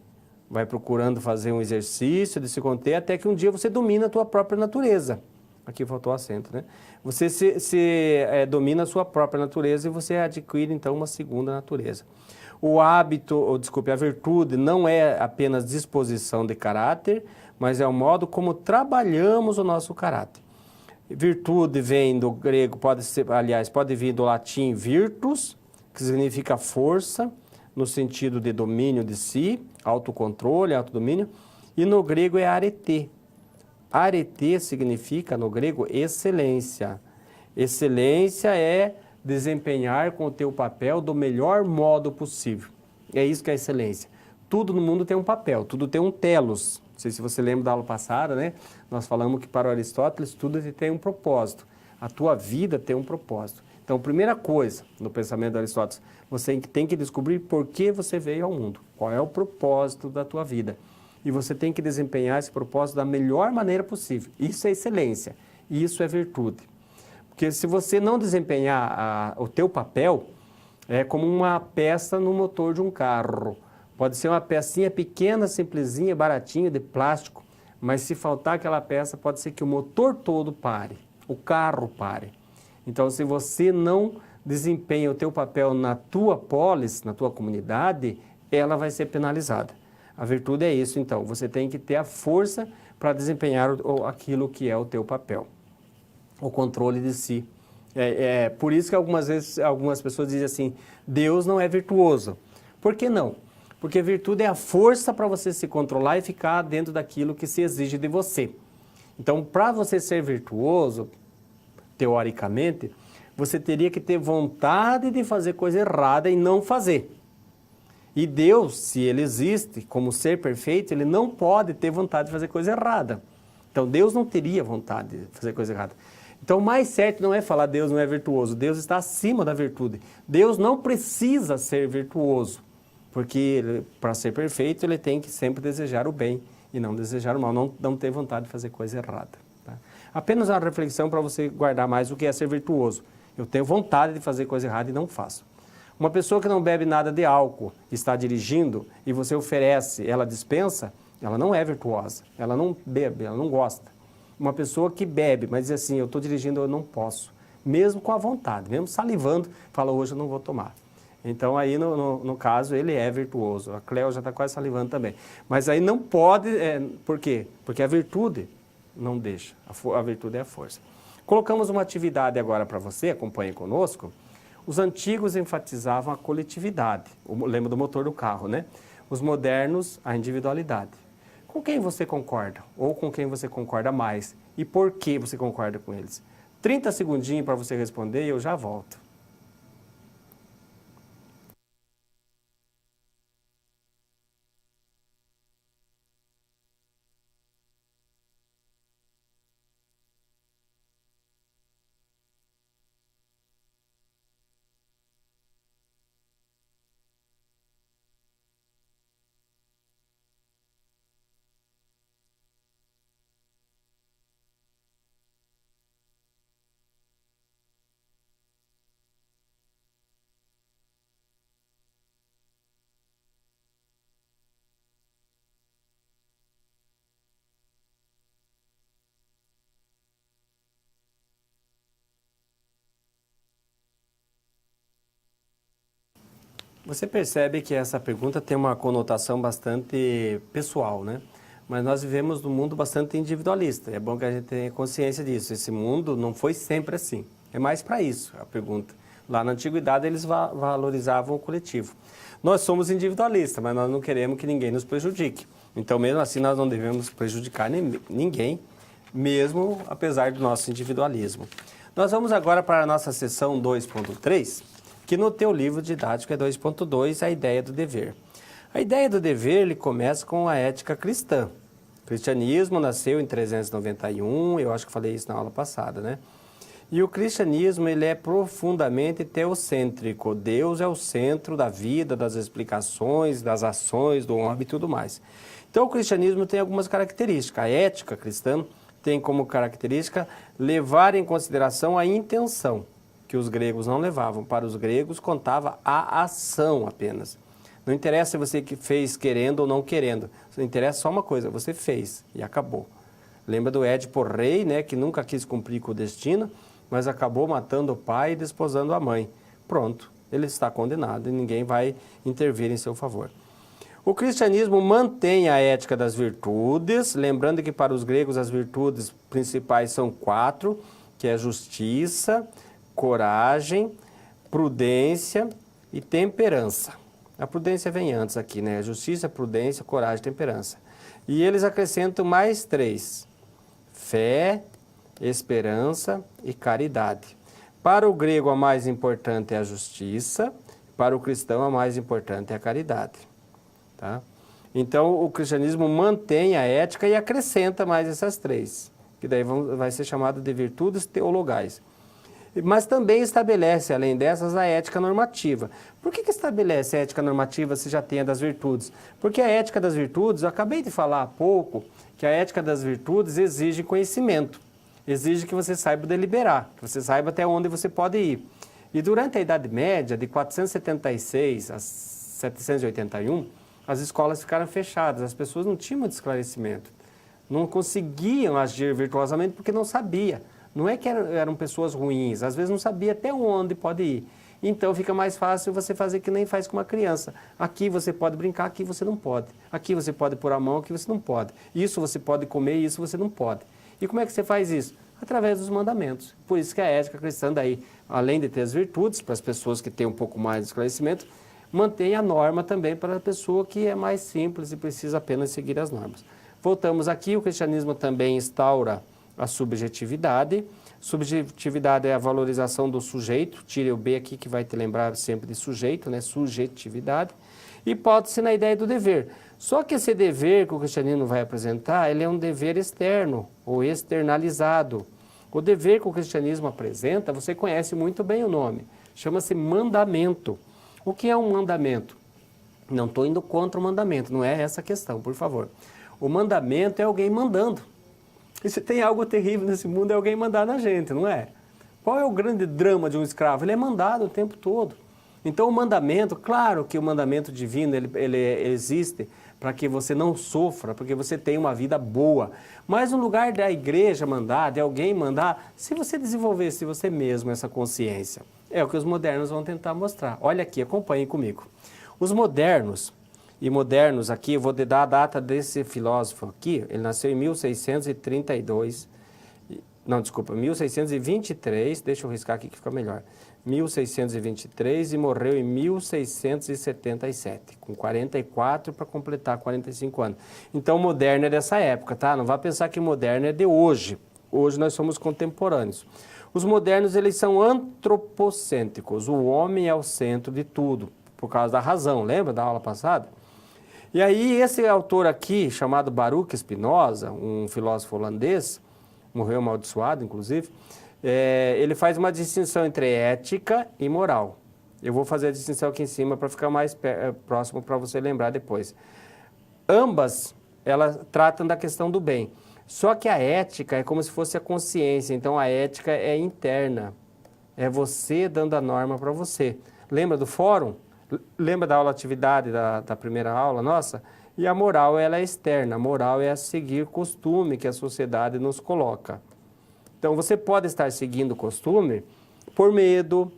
Vai procurando fazer um exercício de se conter até que um dia você domina a tua própria natureza. Aqui faltou acento, né? Você domina a sua própria natureza e você adquire, então, uma segunda natureza. O hábito, a virtude não é apenas disposição de caráter, mas é o modo como trabalhamos o nosso caráter. Virtude vem do grego, pode vir do latim virtus, que significa força, no sentido de domínio de si, autocontrole, autodomínio, e no grego é arete. Arete significa, no grego, excelência. Excelência é desempenhar com o teu papel do melhor modo possível. É isso que é excelência. Tudo no mundo tem um papel, tudo tem um telos. Não sei se você lembra da aula passada, né? Nós falamos que para Aristóteles tudo tem um propósito. A tua vida tem um propósito. Então, primeira coisa no pensamento de Aristóteles, você tem que descobrir por que você veio ao mundo. Qual é o propósito da tua vida. E você tem que desempenhar esse propósito da melhor maneira possível. Isso é excelência. E isso é virtude. Porque se você não desempenhar o teu papel, é como uma peça no motor de um carro. Pode ser uma pecinha pequena, simplesinha, baratinha, de plástico, mas se faltar aquela peça, pode ser que o motor todo pare, o carro pare. Então, se você não desempenha o teu papel na tua polis, na tua comunidade, ela vai ser penalizada. A virtude é isso, então. Você tem que ter a força para desempenhar aquilo que é o teu papel. O controle de si. Por isso que algumas vezes algumas pessoas dizem assim, Deus não é virtuoso. Por que não? Porque virtude é a força para você se controlar e ficar dentro daquilo que se exige de você. Então, para você ser virtuoso, teoricamente, você teria que ter vontade de fazer coisa errada e não fazer. E Deus, se Ele existe como ser perfeito, Ele não pode ter vontade de fazer coisa errada. Então, Deus não teria vontade de fazer coisa errada. Então, o mais certo não é falar Deus não é virtuoso. Deus está acima da virtude. Deus não precisa ser virtuoso. Porque para ser perfeito, ele tem que sempre desejar o bem e não desejar o mal, não ter vontade de fazer coisa errada. Tá? Apenas uma reflexão para você guardar mais o que é ser virtuoso. Eu tenho vontade de fazer coisa errada e não faço. Uma pessoa que não bebe nada de álcool, está dirigindo e você oferece, ela dispensa, ela não é virtuosa, ela não bebe, ela não gosta. Uma pessoa que bebe, mas diz assim, eu estou dirigindo, eu não posso, mesmo com a vontade, mesmo salivando, fala, hoje eu não vou tomar. Então, aí, no caso, ele é virtuoso. A Cleo já está quase salivando também. Mas aí não pode... por quê? Porque a virtude não deixa. A virtude é a força. Colocamos uma atividade agora para você, acompanhe conosco. Os antigos enfatizavam a coletividade. Lembra do motor do carro, né? Os modernos, a individualidade. Com quem você concorda? Ou com quem você concorda mais? E por que você concorda com eles? 30 segundinhos para você responder e eu já volto. Você percebe que essa pergunta tem uma conotação bastante pessoal, né? Mas nós vivemos num mundo bastante individualista. É bom que a gente tenha consciência disso. Esse mundo não foi sempre assim. É mais para isso a pergunta. Lá na antiguidade eles valorizavam o coletivo. Nós somos individualistas, mas nós não queremos que ninguém nos prejudique. Então, mesmo assim, nós não devemos prejudicar ninguém, mesmo apesar do nosso individualismo. Nós vamos agora para a nossa sessão 2.3, que no teu livro didático é 2.2, a ideia do dever. A ideia do dever ele começa com a ética cristã. O cristianismo nasceu em 391, eu acho que falei isso na aula passada, né? E o cristianismo ele é profundamente teocêntrico. Deus é o centro da vida, das explicações, das ações do homem e tudo mais. Então o cristianismo tem algumas características. A ética cristã tem como característica levar em consideração a intenção, que os gregos não levavam. Para os gregos contava a ação apenas. Não interessa se você fez querendo ou não querendo. Interessa só uma coisa, você fez e acabou. Lembra do Édipo Rei, né, que nunca quis cumprir com o destino, mas acabou matando o pai e desposando a mãe. Pronto, ele está condenado e ninguém vai intervir em seu favor. O cristianismo mantém a ética das virtudes, lembrando que para os gregos as virtudes principais são 4, que é justiça, coragem, prudência e temperança. A prudência vem antes aqui, né? Justiça, prudência, coragem e temperança. E eles acrescentam mais 3, fé, esperança e caridade. Para o grego, a mais importante é a justiça, para o cristão, a mais importante é a caridade. Tá? Então, o cristianismo mantém a ética e acrescenta mais essas três, que daí vai ser chamado de virtudes teologais. Mas também estabelece, além dessas, a ética normativa. Por que estabelece a ética normativa se já tem a das virtudes? Porque a ética das virtudes, eu acabei de falar há pouco, que a ética das virtudes exige conhecimento, exige que você saiba deliberar, que você saiba até onde você pode ir. E durante a Idade Média, de 476 a 781, as escolas ficaram fechadas, as pessoas não tinham muito esclarecimento, não conseguiam agir virtuosamente porque não sabia. Não é que eram pessoas ruins, às vezes não sabia até onde pode ir. Então fica mais fácil você fazer que nem faz com uma criança. Aqui você pode brincar, aqui você não pode. Aqui você pode pôr a mão, aqui você não pode. Isso você pode comer, isso você não pode. E como é que você faz isso? Através dos mandamentos. Por isso que a ética cristã daí, além de ter as virtudes, para as pessoas que têm um pouco mais de esclarecimento, mantém a norma também para a pessoa que é mais simples e precisa apenas seguir as normas. Voltamos aqui, o cristianismo também instaura a subjetividade. Subjetividade é a valorização do sujeito, tire o B aqui que vai te lembrar sempre de sujeito, né? Subjetividade. E pode-se na ideia do dever. Só que esse dever que o cristianismo vai apresentar, ele é um dever externo ou externalizado. O dever que o cristianismo apresenta, você conhece muito bem o nome, chama-se mandamento. O que é um mandamento? Não estou indo contra o mandamento, não é essa a questão, por favor. O mandamento é alguém mandando. E se tem algo terrível nesse mundo é alguém mandar na gente, não é? Qual é o grande drama de um escravo? Ele é mandado o tempo todo. Então o mandamento, claro que o mandamento divino ele existe para que você não sofra, porque você tenha uma vida boa. Mas no lugar da igreja mandar, de alguém mandar, se você desenvolvesse você mesmo essa consciência, é o que os modernos vão tentar mostrar. Olha aqui, acompanhem comigo. Os modernos, e modernos aqui, eu vou te dar a data desse filósofo aqui, ele nasceu em 1632, não, desculpa, 1623, deixa eu riscar aqui que fica melhor, 1623 e morreu em 1677, com 44 para completar 45 anos. Então, moderno é dessa época, tá? Não vá pensar que moderno é de hoje. Hoje nós somos contemporâneos. Os modernos, eles são antropocêntricos, o homem é o centro de tudo, por causa da razão, lembra da aula passada? E aí esse autor aqui, chamado Baruch Spinoza, um filósofo holandês, morreu amaldiçoado, inclusive, ele faz uma distinção entre ética e moral. Eu vou fazer a distinção aqui em cima para ficar mais próximo para você lembrar depois. Ambas, elas tratam da questão do bem. Só que a ética é como se fosse a consciência, então a ética é interna. É você dando a norma para você. Lembra do fórum? Lembra da aula atividade da primeira aula nossa? E a moral, ela é externa. A moral é a seguir costume que a sociedade nos coloca. Então, você pode estar seguindo o costume por medo,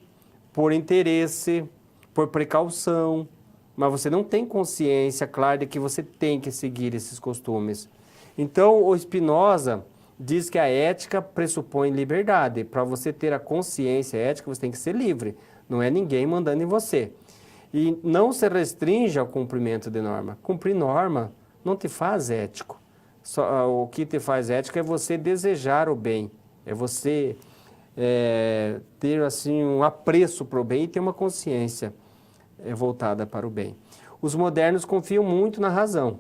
por interesse, por precaução, mas você não tem consciência clara de que você tem que seguir esses costumes. Então, o Spinoza diz que a ética pressupõe liberdade. Para você ter a consciência ética, você tem que ser livre. Não é ninguém mandando em você. E não se restringe ao cumprimento de norma. Cumprir norma não te faz ético. O que te faz ético é você desejar o bem. É você ter assim, um apreço para o bem e ter uma consciência voltada para o bem. Os modernos confiam muito na razão.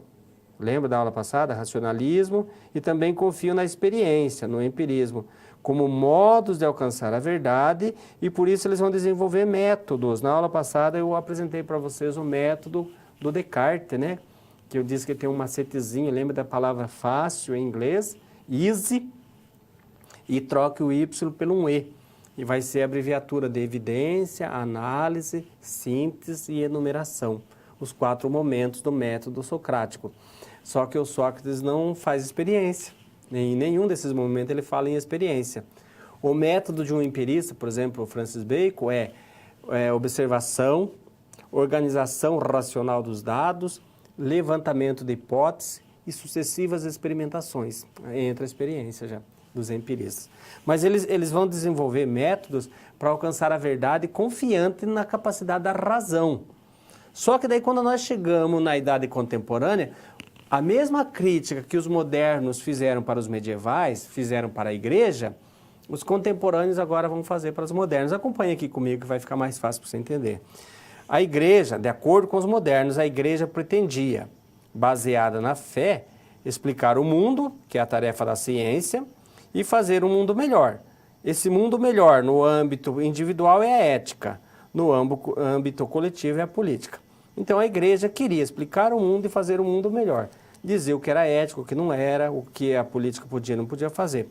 Lembra da aula passada? Racionalismo, e também confiam na experiência, no empirismo, como modos de alcançar a verdade, e por isso eles vão desenvolver métodos. Na aula passada eu apresentei para vocês o método do Descartes, né? Que eu disse que tem um macetezinho, lembra da palavra fácil em inglês? Easy, e troque o Y pelo um E. E vai ser a abreviatura de evidência, análise, síntese e enumeração. Os 4 momentos do método socrático. Só que o Sócrates não faz experiência. Em nenhum desses momentos ele fala em experiência. O método de um empirista, por exemplo, o Francis Bacon, é observação, organização racional dos dados, levantamento de hipóteses e sucessivas experimentações. Entra a experiência já dos empiristas. Mas eles vão desenvolver métodos para alcançar a verdade confiante na capacidade da razão. Só que daí quando nós chegamos na idade contemporânea, a mesma crítica que os modernos fizeram para os medievais, fizeram para a igreja, Os contemporâneos agora vão fazer para os modernos. Acompanhe aqui comigo que vai ficar mais fácil para você entender. A igreja, de acordo com os modernos, a igreja pretendia, baseada na fé, explicar o mundo, que é a tarefa da ciência, e fazer um mundo melhor. Esse mundo melhor no âmbito individual é a ética, no âmbito coletivo é a política. Então a igreja queria explicar o mundo e fazer um mundo melhor. Dizer o que era ético, o que não era, o que a política podia e não podia fazer.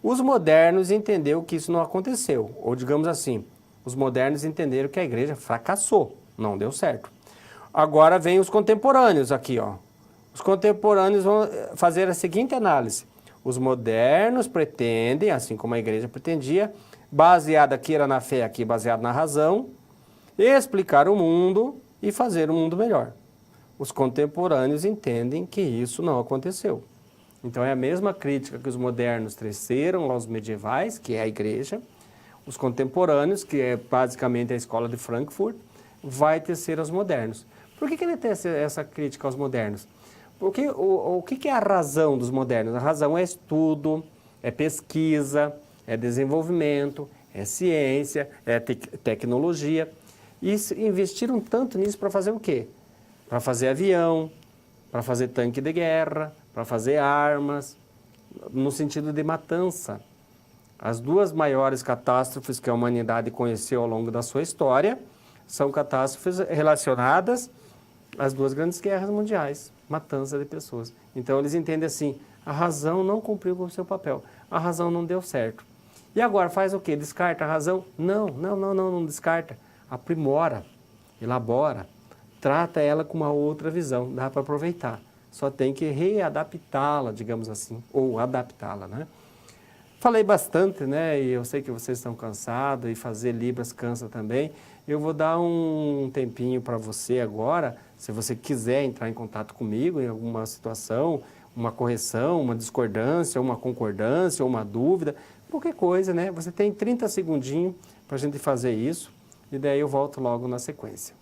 Os modernos entenderam que isso não aconteceu, ou digamos assim, os modernos entenderam que a igreja fracassou, não deu certo. Agora vem os contemporâneos aqui, ó. Os contemporâneos vão fazer a seguinte análise. Os modernos pretendem, assim como a igreja pretendia, baseado aqui era na fé, aqui baseado na razão, explicar o mundo e fazer um mundo melhor. Os contemporâneos entendem que isso não aconteceu. Então é a mesma crítica que os modernos teceram aos medievais, que é a igreja, os contemporâneos, que é basicamente a escola de Frankfurt, vai tecer aos modernos. Por que ele tece essa crítica aos modernos? Porque o que é a razão dos modernos? A razão é estudo, é pesquisa, é desenvolvimento, é ciência, é tecnologia. E investiram tanto nisso para fazer o quê? Para fazer avião, para fazer tanque de guerra, para fazer armas, no sentido de matança. As duas maiores catástrofes que a humanidade conheceu ao longo da sua história são catástrofes relacionadas às duas grandes guerras mundiais, matança de pessoas. Então eles entendem assim, a razão não cumpriu com o seu papel, a razão não deu certo. E agora faz o quê? Descarta a razão? Não descarta. Aprimora, elabora, trata ela com uma outra visão, dá para aproveitar. Só tem que readaptá-la, digamos assim, ou adaptá-la, né? Falei bastante, né? E eu sei que vocês estão cansados e fazer Libras cansa também. Eu vou dar um tempinho para você agora, se você quiser entrar em contato comigo em alguma situação, uma correção, uma discordância, uma concordância, uma dúvida, qualquer coisa, né? Você tem 30 segundinhos para a gente fazer isso e daí eu volto logo na sequência.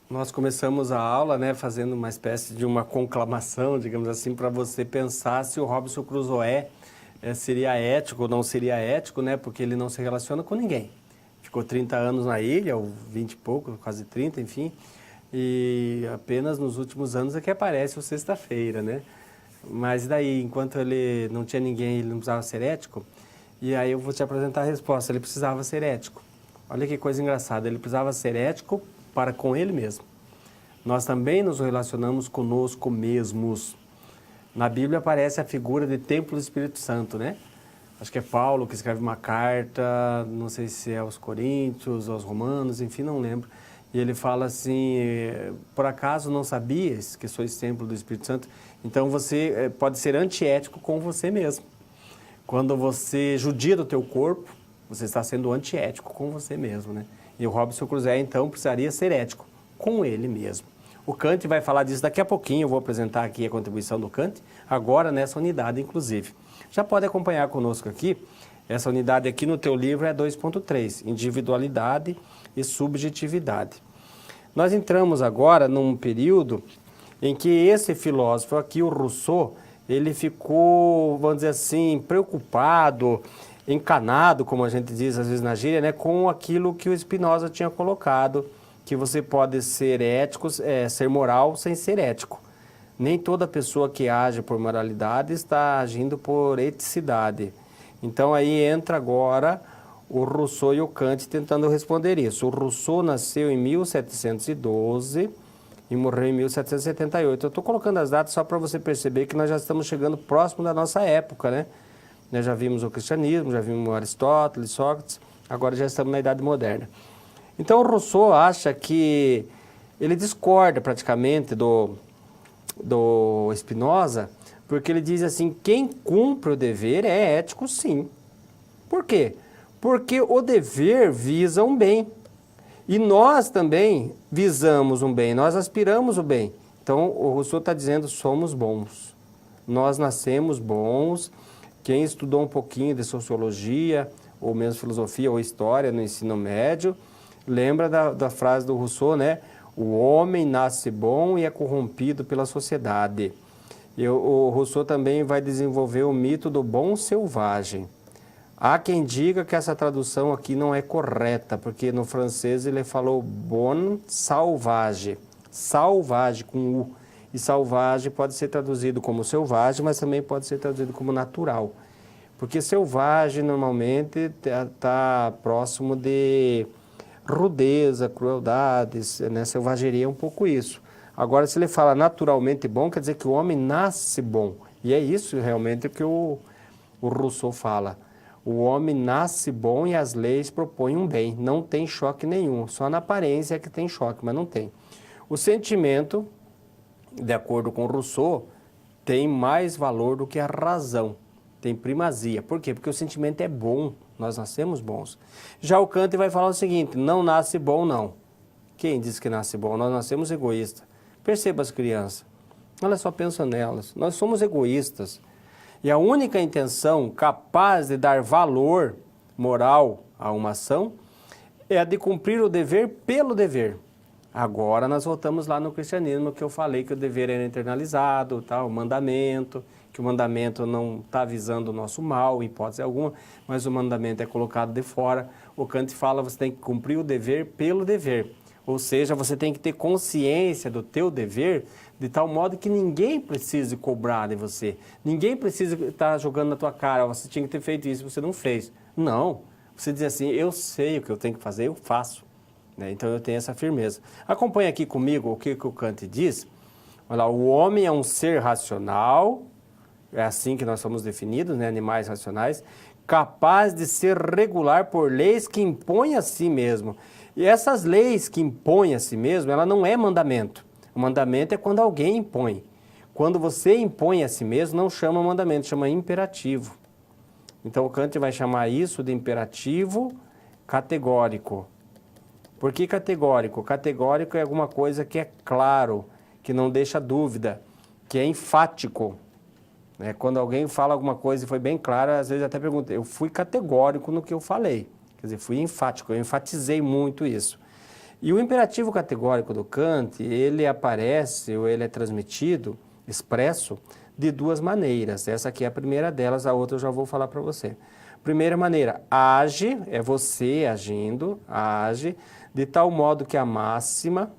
Nós começamos a aula, né, fazendo uma espécie de uma conclamação, digamos assim, para você pensar se o Robinson Crusoe seria ético ou não seria ético, né, porque ele não se relaciona com ninguém. Ficou 30 anos na ilha, ou 20 e pouco, quase 30, enfim, e apenas nos últimos anos é que aparece o Sexta-feira, né? Mas daí, enquanto ele não tinha ninguém, ele não precisava ser ético, e aí eu vou te apresentar a resposta, ele precisava ser ético. Olha que coisa engraçada, ele precisava ser ético para com ele mesmo. Nós também nos relacionamos conosco mesmos. Na Bíblia aparece a figura de templo do Espírito Santo, né? Acho que é Paulo que escreve uma carta, não sei se é aos Coríntios, aos Romanos, enfim, não lembro. E ele fala assim, por acaso não sabias que sois templo do Espírito Santo? Então você pode ser antiético com você mesmo. Quando você judia do teu corpo, você está sendo antiético com você mesmo, né? E o Robinson Crusoe, então, precisaria ser ético com ele mesmo. O Kant vai falar disso daqui a pouquinho, eu vou apresentar aqui a contribuição do Kant, agora nessa unidade, inclusive. Já pode acompanhar conosco aqui, essa unidade aqui no teu livro é 2.3, individualidade e subjetividade. Nós entramos agora num período em que esse filósofo aqui, o Rousseau, ele ficou, vamos dizer assim, preocupado, encanado, como a gente diz às vezes na gíria, né, com aquilo que o Spinoza tinha colocado, que você pode ser ético, ser moral sem ser ético. Nem toda pessoa que age por moralidade está agindo por eticidade. Então aí entra agora o Rousseau e o Kant tentando responder isso. O Rousseau nasceu em 1712 e morreu em 1778. Eu estou colocando as datas só para você perceber que nós já estamos chegando próximo da nossa época, né? Nós já vimos o cristianismo, já vimos Aristóteles, Sócrates, agora já estamos na Idade Moderna. Então o Rousseau acha que ele discorda praticamente do Spinoza, porque ele diz assim, quem cumpre o dever é ético sim. Por quê? Porque o dever visa um bem. E nós também visamos um bem, nós aspiramos o bem. Então o Rousseau está dizendo, somos bons. Nós nascemos bons. Quem estudou um pouquinho de sociologia, ou mesmo filosofia ou história no ensino médio, lembra da frase do Rousseau, né? O homem nasce bom e é corrompido pela sociedade. E o Rousseau também vai desenvolver o mito do bom selvagem. Há quem diga que essa tradução aqui não é correta, porque no francês ele falou bon sauvage, salvage com U. E salvage pode ser traduzido como selvagem, mas também pode ser traduzido como natural. Porque selvagem normalmente está próximo de rudeza, crueldade, né? Selvageria é um pouco isso. Agora, se ele fala naturalmente bom, quer dizer que o homem nasce bom. E é isso realmente que o Rousseau fala. O homem nasce bom e as leis propõem um bem. Não tem choque nenhum. Só na aparência é que tem choque, mas não tem. O sentimento, de acordo com Rousseau, tem mais valor do que a razão. Tem primazia. Por quê? Porque o sentimento é bom. Nós nascemos bons. Já o Kant vai falar o seguinte, não nasce bom não. Quem diz que nasce bom? Nós nascemos egoístas. Perceba as crianças. Elas só pensam nelas. Nós somos egoístas. E a única intenção capaz de dar valor moral a uma ação é a de cumprir o dever pelo dever. Agora nós voltamos lá no cristianismo que eu falei que o dever era internalizado, tá? O mandamento, que o mandamento não está visando o nosso mal, em hipótese alguma, mas o mandamento é colocado de fora. O Kant fala que você tem que cumprir o dever pelo dever. Ou seja, você tem que ter consciência do teu dever de tal modo que ninguém precise cobrar de você. Ninguém precisa estar jogando na tua cara, você tinha que ter feito isso e você não fez. Não. Você diz assim, eu sei o que eu tenho que fazer, eu faço. Né? Então eu tenho essa firmeza. Acompanhe aqui comigo o que o Kant diz. Olha lá, o homem é um ser racional, é assim que nós somos definidos, né? Animais racionais, capaz de ser regular por leis que impõem a si mesmo. E essas leis que impõem a si mesmo, ela não é mandamento. O mandamento é quando alguém impõe. Quando você impõe a si mesmo, não chama mandamento, chama imperativo. Então o Kant vai chamar isso de imperativo categórico. Por que categórico? Categórico é alguma coisa que é claro, que não deixa dúvida, que é enfático. Quando alguém fala alguma coisa e foi bem claro, às vezes até pergunta, eu fui categórico no que eu falei. Quer dizer, fui enfático, eu enfatizei muito isso. E o imperativo categórico do Kant, ele aparece, ou ele é transmitido, expresso, de duas maneiras. Essa aqui é a primeira delas, a outra eu já vou falar para você. Primeira maneira, age, é você agindo, age, de tal modo que a máxima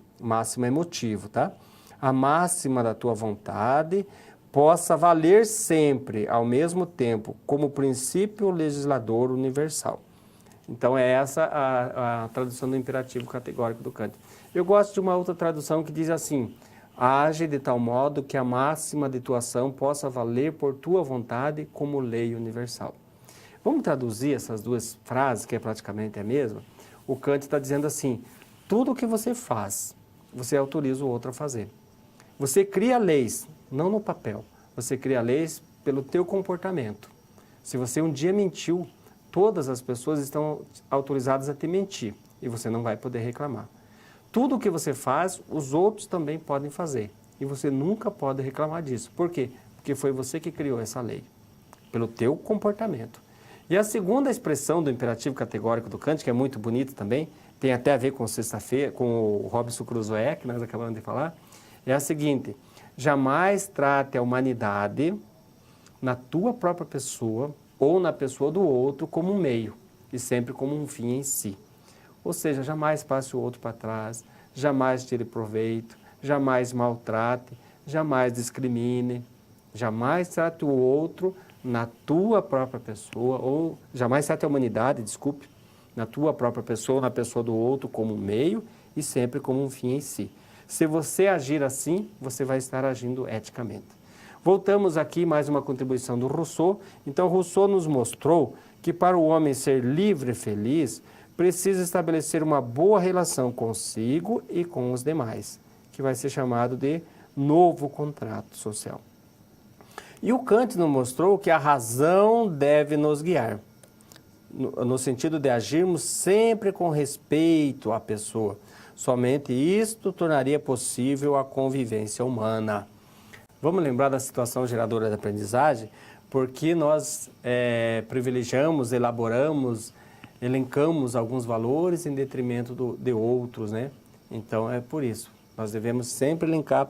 é motivo, tá? A máxima da tua vontade possa valer sempre, ao mesmo tempo, como princípio legislador universal. Então é essa a tradução do imperativo categórico do Kant. Eu gosto de uma outra tradução que diz assim, age de tal modo que a máxima de tua ação possa valer por tua vontade como lei universal. Vamos traduzir essas duas frases, que é praticamente a mesma? O Kant está dizendo assim, tudo o que você faz, você autoriza o outro a fazer. Você cria leis, não no papel, você cria leis pelo teu comportamento. Se você um dia mentiu, todas as pessoas estão autorizadas a te mentir e você não vai poder reclamar. Tudo o que você faz, os outros também podem fazer e você nunca pode reclamar disso. Por quê? Porque foi você que criou essa lei, pelo teu comportamento. E a segunda expressão do imperativo categórico do Kant, que é muito bonito também, tem até a ver com sexta-feira, com o Robinson Crusoe, que nós acabamos de falar, é a seguinte, jamais trate a humanidade na tua própria pessoa ou na pessoa do outro como um meio e sempre como um fim em si. Ou seja, jamais passe o outro para trás, jamais tire proveito, jamais maltrate, jamais discrimine, jamais trate o outro na tua própria pessoa, ou jamais trate a humanidade, desculpe, na tua própria pessoa, na pessoa do outro, como um meio e sempre como um fim em si. Se você agir assim, você vai estar agindo eticamente. Voltamos aqui, mais uma contribuição do Rousseau. Então, Rousseau nos mostrou que para o homem ser livre e feliz, precisa estabelecer uma boa relação consigo e com os demais, que vai ser chamado de novo contrato social. E o Kant nos mostrou que a razão deve nos guiar, no sentido de agirmos sempre com respeito à pessoa. Somente isto tornaria possível a convivência humana. Vamos lembrar da situação geradora da aprendizagem, porque nós privilegiamos, elaboramos, elencamos alguns valores em detrimento de outros, né? Então, é por isso. Nós devemos sempre elencar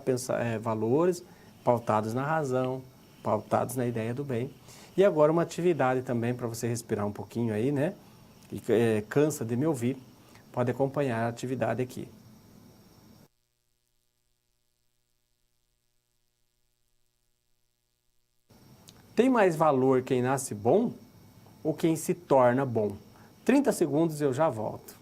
valores pautados na razão, pautados na ideia do bem. E agora uma atividade também para você respirar um pouquinho aí, né? E cansa de me ouvir, pode acompanhar a atividade aqui. Tem mais valor quem nasce bom ou quem se torna bom? 30 segundos e eu já volto.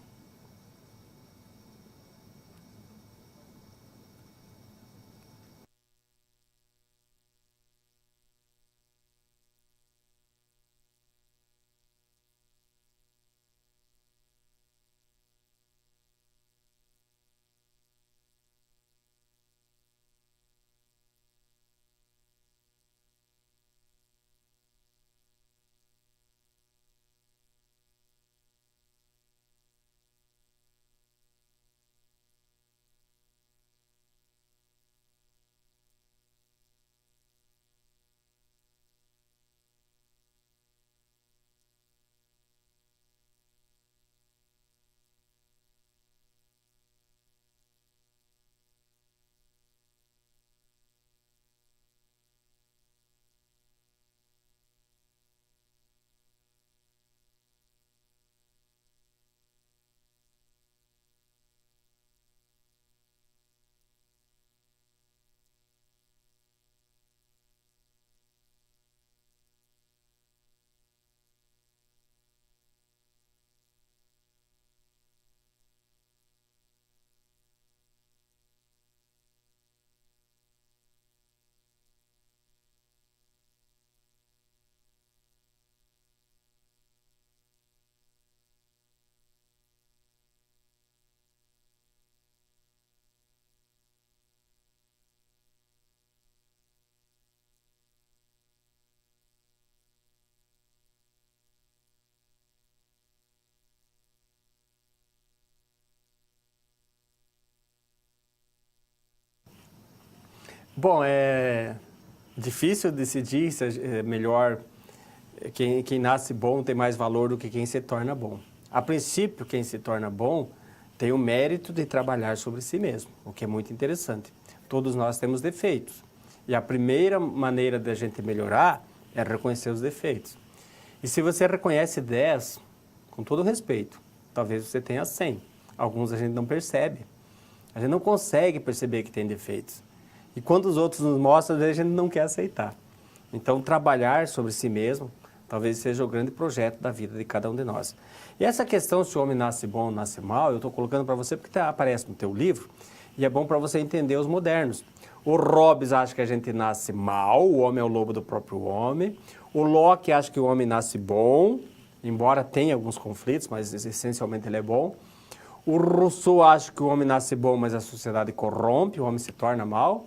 Bom, é difícil decidir se é melhor quem nasce bom tem mais valor do que quem se torna bom. A princípio, quem se torna bom tem o mérito de trabalhar sobre si mesmo, o que é muito interessante. Todos nós temos defeitos. E a primeira maneira da gente melhorar é reconhecer os defeitos. E se você reconhece 10, com todo respeito, talvez você tenha 100. Alguns a gente não percebe. A gente não consegue perceber que tem defeitos. E quando os outros nos mostram, a gente não quer aceitar. Então, trabalhar sobre si mesmo talvez seja o grande projeto da vida de cada um de nós. E essa questão se o homem nasce bom ou nasce mal, eu estou colocando para você porque aparece no teu livro e é bom para você entender os modernos. O Hobbes acha que a gente nasce mal, o homem é o lobo do próprio homem. O Locke acha que o homem nasce bom, embora tenha alguns conflitos, mas essencialmente ele é bom. O Rousseau acha que o homem nasce bom, mas a sociedade corrompe, o homem se torna mal.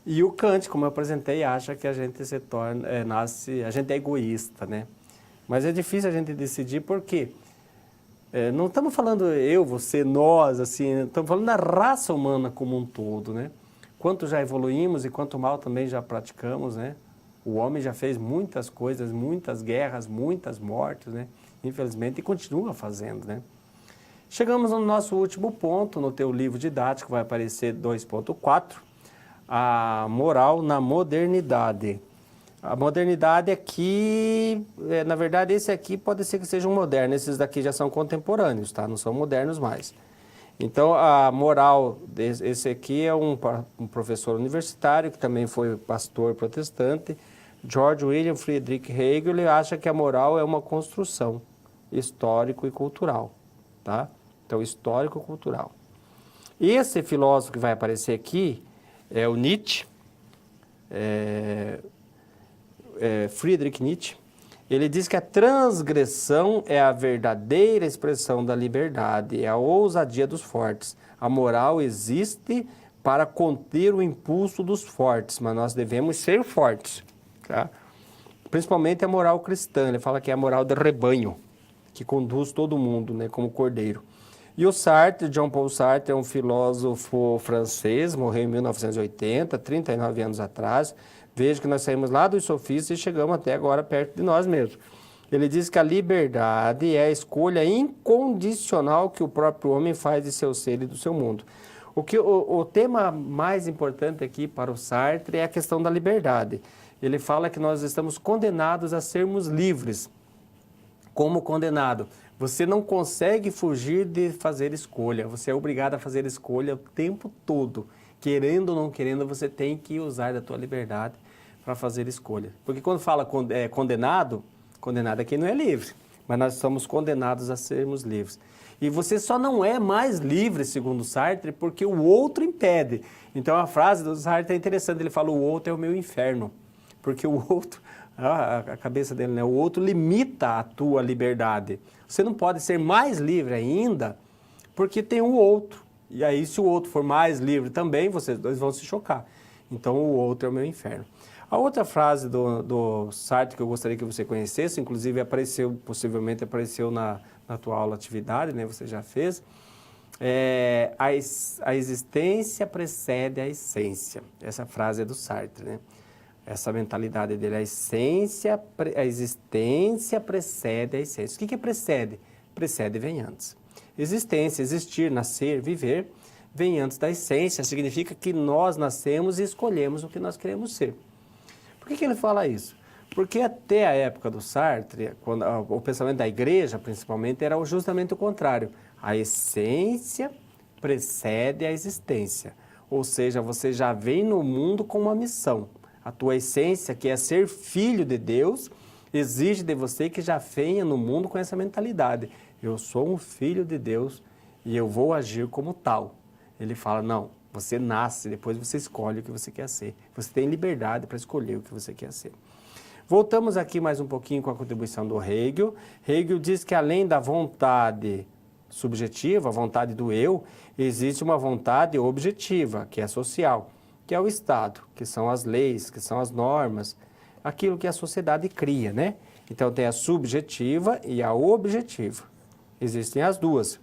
E o Kant, como eu apresentei, acha que a gente se torna, a gente é egoísta, né? Mas é difícil a gente decidir porque não estamos falando eu, você, nós, assim, estamos falando da raça humana como um todo, né? Quanto já evoluímos e quanto mal também já praticamos, né? O homem já fez muitas coisas, muitas guerras, muitas mortes, né? Infelizmente, e continua fazendo, né? Chegamos no nosso último ponto, no teu livro didático, vai aparecer 2.4, a moral na modernidade. A modernidade aqui, na verdade, esse aqui pode ser que seja um moderno, esses daqui já são contemporâneos, tá? Não são modernos mais. Então, a moral, esse aqui é um professor universitário, que também foi pastor protestante, George William Friedrich Hegel, ele acha que a moral é uma construção, histórico e cultural, tá? Então, histórico e cultural. Esse filósofo que vai aparecer aqui é o Nietzsche, Friedrich Nietzsche. Ele diz que a transgressão é a verdadeira expressão da liberdade, é a ousadia dos fortes. A moral existe para conter o impulso dos fortes, mas nós devemos ser fortes, tá? Principalmente a moral cristã. Ele fala que é a moral do rebanho, que conduz todo mundo, né, como cordeiro. E o Sartre, Jean Paul Sartre, é um filósofo francês, morreu em 1980, 39 anos atrás. Veja que nós saímos lá dos sofistas e chegamos até agora perto de nós mesmos. Ele diz que a liberdade é a escolha incondicional que o próprio homem faz de seu ser e do seu mundo. O tema mais importante aqui para o Sartre é a questão da liberdade. Ele fala que nós estamos condenados a sermos livres. Como condenado? Você não consegue fugir de fazer escolha. Você é obrigado a fazer escolha o tempo todo. Querendo ou não querendo, você tem que usar da tua liberdade para fazer escolha. Porque quando fala condenado, condenado é quem não é livre. Mas nós somos condenados a sermos livres. E você só não é mais livre, segundo Sartre, porque o outro impede. Então a frase do Sartre é interessante. Ele fala, o outro é o meu inferno. Porque o outro, a cabeça dele, né? O outro limita a tua liberdade. Você não pode ser mais livre ainda, porque tem o outro. E aí, se o outro for mais livre também, vocês dois vão se chocar. Então, o outro é o meu inferno. A outra frase do Sartre que eu gostaria que você conhecesse, inclusive possivelmente apareceu na tua aula atividade, né? Você já fez. A existência precede a essência. Essa frase é do Sartre, né? Essa mentalidade dele, a existência precede a essência. O que é precede? Precede vem antes. Existência, existir, nascer, viver, vem antes da essência. Significa que nós nascemos e escolhemos o que nós queremos ser. Por que ele fala isso? Porque até a época do Sartre, quando, o pensamento da igreja, principalmente, era justamente o contrário. A essência precede a existência. Ou seja, você já vem no mundo com uma missão. A tua essência, que é ser filho de Deus, exige de você que já venha no mundo com essa mentalidade. Eu sou um filho de Deus e eu vou agir como tal. Ele fala, não, você nasce, depois você escolhe o que você quer ser. Você tem liberdade para escolher o que você quer ser. Voltamos aqui mais um pouquinho com a contribuição do Hegel. Hegel diz que além da vontade subjetiva, a vontade do eu, existe uma vontade objetiva, que é social, que é o Estado, que são as leis, que são as normas, aquilo que a sociedade cria, né? Então tem a subjetiva e a objetiva. Existem as duas.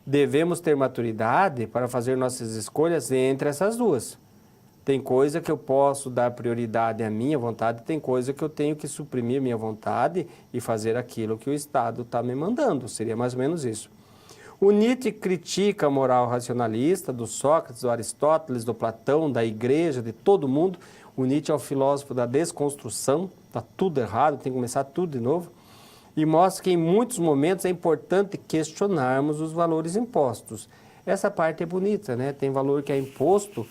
Devemos ter maturidade para fazer nossas escolhas entre essas duas. Tem coisa que eu posso dar prioridade à minha vontade, tem coisa que eu tenho que suprimir minha vontade e fazer aquilo que o Estado está me mandando. Seria mais ou menos isso. O Nietzsche critica a moral racionalista do Sócrates, do Aristóteles, do Platão, da igreja, de todo mundo. O Nietzsche é o filósofo da desconstrução, está tudo errado, tem que começar tudo de novo. E mostra que em muitos momentos é importante questionarmos os valores impostos. Essa parte é bonita, né? Tem valor que é imposto,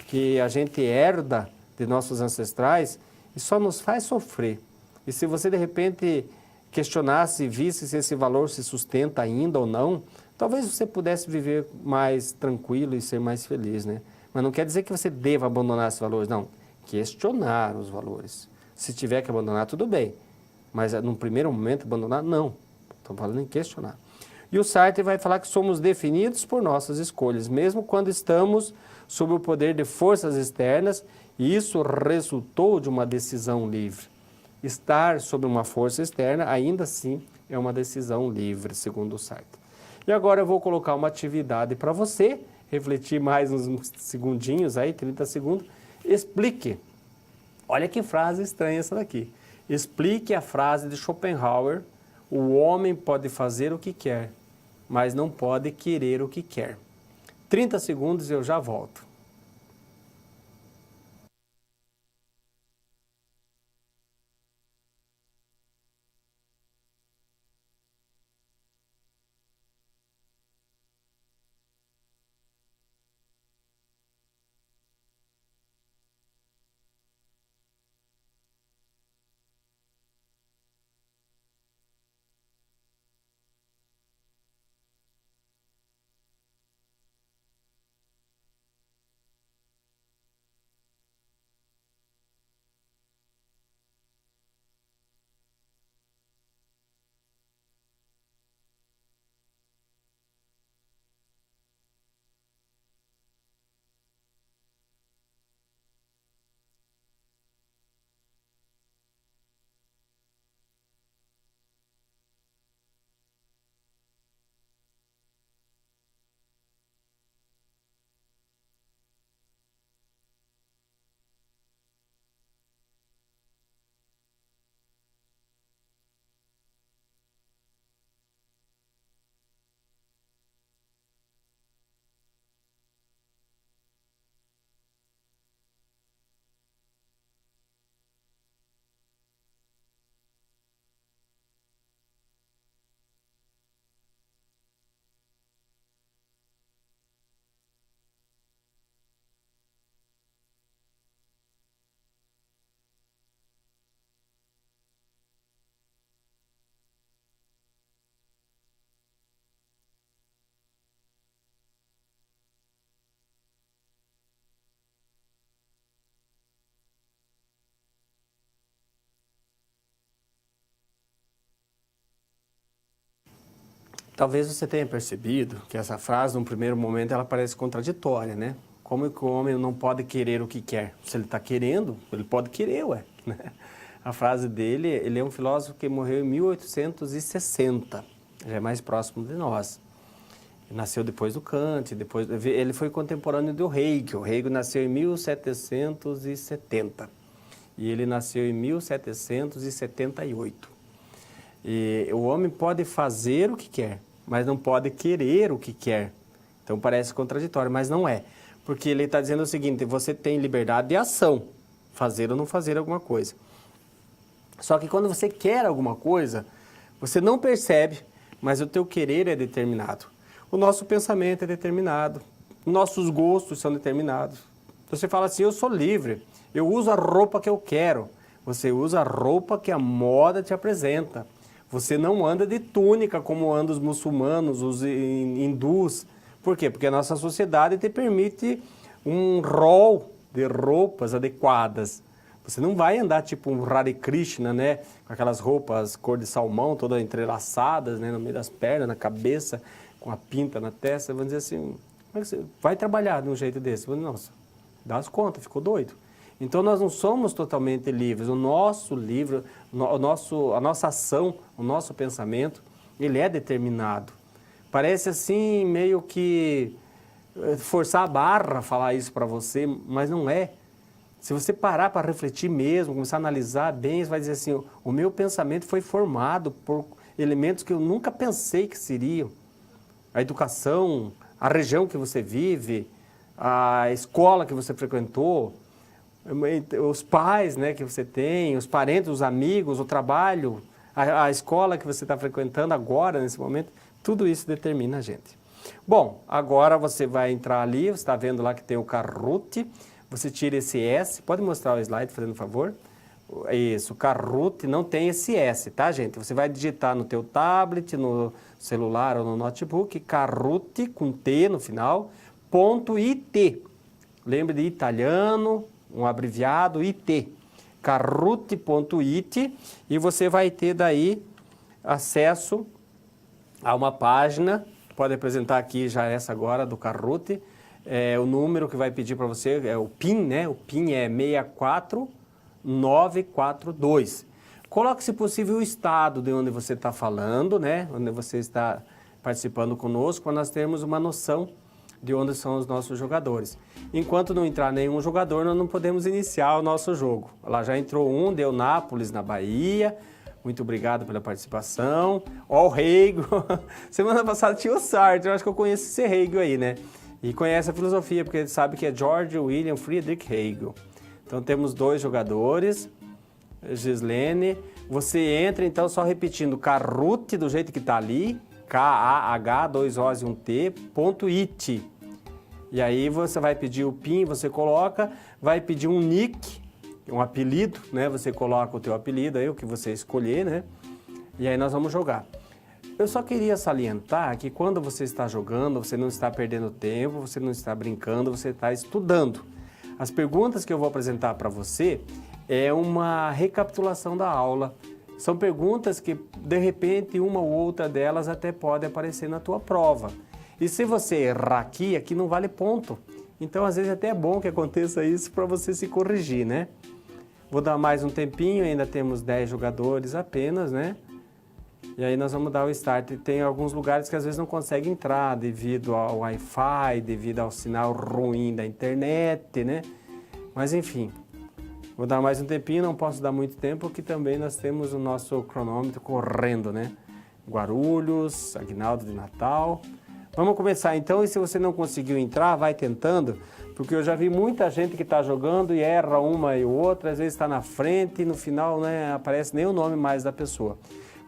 que a gente herda de nossos ancestrais e só nos faz sofrer. E se você de repente questionasse e visse se esse valor se sustenta ainda ou não, talvez você pudesse viver mais tranquilo e ser mais feliz, né? Mas não quer dizer que você deva abandonar esses valores, não. Questionar os valores. Se tiver que abandonar, tudo bem. Mas num primeiro momento abandonar, não. Estamos falando em questionar. E o Sartre vai falar que somos definidos por nossas escolhas, mesmo quando estamos sob o poder de forças externas, e isso resultou de uma decisão livre. Estar sob uma força externa, ainda assim, é uma decisão livre, segundo o Sartre. E agora eu vou colocar uma atividade para você, refletir mais uns segundinhos aí, 30 segundos. Explique. Olha que frase estranha essa daqui. Explique a frase de Schopenhauer: o homem pode fazer o que quer, mas não pode querer o que quer. 30 segundos e eu já volto. Talvez você tenha percebido que essa frase, num primeiro momento, ela parece contraditória, né? Como que o homem não pode querer o que quer? Se ele está querendo, ele pode querer, ué. Né? A frase dele, ele é um filósofo que morreu em 1860, já é mais próximo de nós. Nasceu depois do Kant, ele foi contemporâneo do Hegel. O Hegel nasceu em 1770 e ele nasceu em 1778. E o homem pode fazer o que quer, mas não pode querer o que quer. Então parece contraditório, mas não é. Porque ele está dizendo o seguinte, você tem liberdade de ação, fazer ou não fazer alguma coisa. Só que quando você quer alguma coisa, você não percebe, mas o teu querer é determinado. O nosso pensamento é determinado, nossos gostos são determinados. Você fala assim, eu sou livre, eu uso a roupa que eu quero. Você usa a roupa que a moda te apresenta. Você não anda de túnica como andam os muçulmanos, os hindus. Por quê? Porque a nossa sociedade te permite um rol de roupas adequadas. Você não vai andar tipo um Hare Krishna, né? Com aquelas roupas cor de salmão, todas entrelaçadas, né? No meio das pernas, na cabeça, com a pinta na testa. Vamos dizer assim, como é que você vai trabalhar de um jeito desse? Nossa, dá as contas, ficou doido. Então nós não somos totalmente livres. O nosso livro, a nossa ação, o nosso pensamento, ele é determinado. Parece assim meio que forçar a barra falar isso para você, mas não é. Se você parar para refletir mesmo, começar a analisar bem, você vai dizer assim, o meu pensamento foi formado por elementos que eu nunca pensei que seriam. A educação, a região que você vive, a escola que você frequentou, os pais, né, que você tem, os parentes, os amigos, o trabalho, a escola que você está frequentando agora, nesse momento, tudo isso determina a gente. Bom, agora você vai entrar ali, você está vendo lá que tem o Kahoot, você tira esse S, pode mostrar o slide, fazendo um favor? Isso, o Kahoot não tem esse S, tá, gente? Você vai digitar no teu tablet, no celular ou no notebook, Kahoot, com T no final, .it. Lembre de italiano, um abreviado, IT, kahoot.it, e você vai ter daí acesso a uma página, pode apresentar aqui já essa agora do Kahoot, o número que vai pedir para você é o PIN, né? O PIN é 64942. Coloque, se possível, o estado de onde você está falando, né? Onde você está participando conosco, para nós termos uma noção de onde são os nossos jogadores. Enquanto não entrar nenhum jogador, nós não podemos iniciar o nosso jogo. Lá já entrou um, deu Nápoles, na Bahia. Muito obrigado pela participação. Ó, o Hegel. Semana passada tinha o Sartre, eu acho que eu conheço esse Hegel aí, né? E conhece a filosofia, porque ele sabe que é George William Friedrich Hegel. Então temos 2 jogadores. Gislene. Você entra, então, só repetindo Kahoot, do jeito que está ali. K-A-H, 2 O's e 1 T, .it. E aí você vai pedir o PIN, você coloca, vai pedir um nick, um apelido, né? Você coloca o teu apelido aí, o que você escolher, né? E aí nós vamos jogar. Eu só queria salientar que quando você está jogando, você não está perdendo tempo, você não está brincando, você está estudando. As perguntas que eu vou apresentar para você é uma recapitulação da aula. São perguntas que, de repente, uma ou outra delas até pode aparecer na tua prova. E se você errar aqui não vale ponto. Então, às vezes, até é bom que aconteça isso para você se corrigir, né? Vou dar mais um tempinho, ainda temos 10 jogadores apenas, né? E aí nós vamos dar o start. Tem alguns lugares que às vezes não consegue entrar devido ao Wi-Fi, devido ao sinal ruim da internet, né? Mas, enfim, vou dar mais um tempinho, não posso dar muito tempo, porque também nós temos o nosso cronômetro correndo, né? Guarulhos, Aguinaldo de Natal. Vamos começar então, e se você não conseguiu entrar, vai tentando, porque eu já vi muita gente que está jogando e erra uma e outra, às vezes está na frente e no final, né, aparece nem o nome mais da pessoa.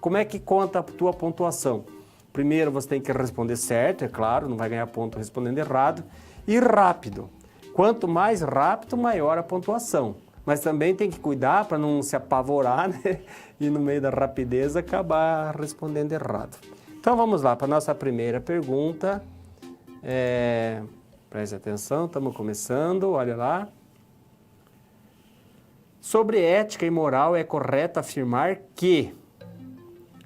Como é que conta a tua pontuação? Primeiro você tem que responder certo, é claro, não vai ganhar ponto respondendo errado, e rápido. Quanto mais rápido, maior a pontuação. Mas também tem que cuidar para não se apavorar, né? E no meio da rapidez acabar respondendo errado. Então vamos lá para a nossa primeira pergunta. Preste atenção, estamos começando, olha lá. Sobre ética e moral, é correto afirmar que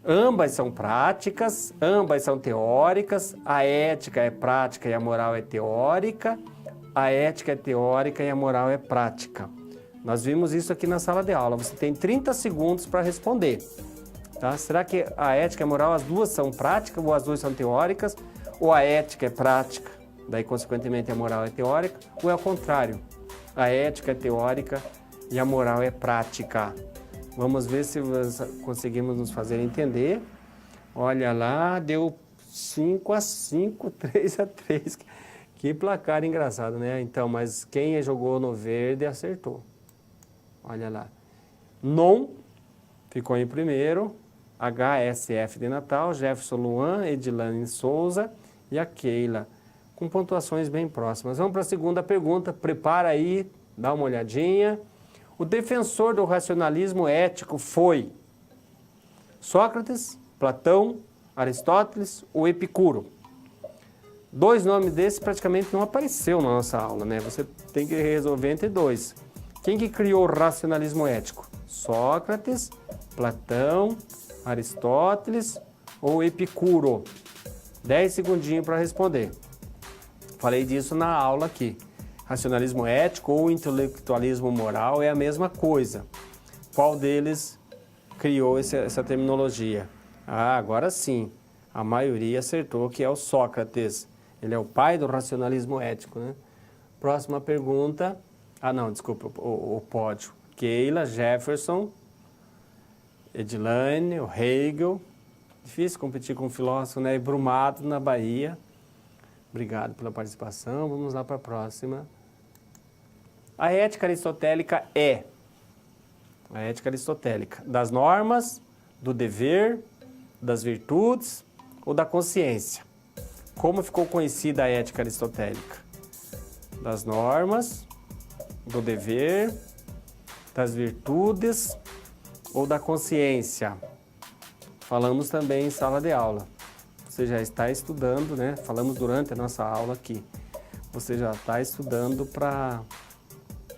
Ambas são práticas, ambas são teóricas, a ética é prática e a moral é teórica, a ética é teórica e a moral é prática. Nós vimos isso aqui na sala de aula, você tem 30 segundos para responder. Tá? Será que a ética e a moral, as duas são práticas ou as duas são teóricas? Ou a ética é prática, daí consequentemente a moral é teórica? Ou é o contrário, a ética é teórica e a moral é prática? Vamos ver se conseguimos nos fazer entender. Olha lá, deu 5-5, 3-3. Que placar engraçado, né? Então, mas quem jogou no verde acertou. Olha lá. Non ficou em primeiro. HSF de Natal, Jefferson Luan, Edilane Souza e a Keila, com pontuações bem próximas. Vamos para a segunda pergunta. Prepara aí, dá uma olhadinha. O defensor do racionalismo ético foi Sócrates, Platão, Aristóteles ou Epicuro? Dois nomes desses praticamente não apareceu na nossa aula, né? Você tem que resolver entre dois. Quem que criou o racionalismo ético? Sócrates, Platão, Aristóteles ou Epicuro? 10 segundinhos para responder. Falei disso na aula aqui. Racionalismo ético ou intelectualismo moral é a mesma coisa. Qual deles criou essa terminologia? Ah, agora sim. A maioria acertou que é o Sócrates. Ele é o pai do racionalismo ético, né? Próxima pergunta. Ah, não, desculpa, o pódio. Keila, Jefferson, Edilane, o Hegel. Difícil competir com um filósofo, né? Brumado, na Bahia. Obrigado pela participação. Vamos lá para a próxima. A ética aristotélica é a ética aristotélica das normas, do dever, das virtudes ou da consciência? Como ficou conhecida a ética aristotélica? Das normas, do dever, das virtudes ou da consciência? Falamos também em sala de aula. Você já está estudando, né? Falamos durante a nossa aula aqui. Você já está estudando para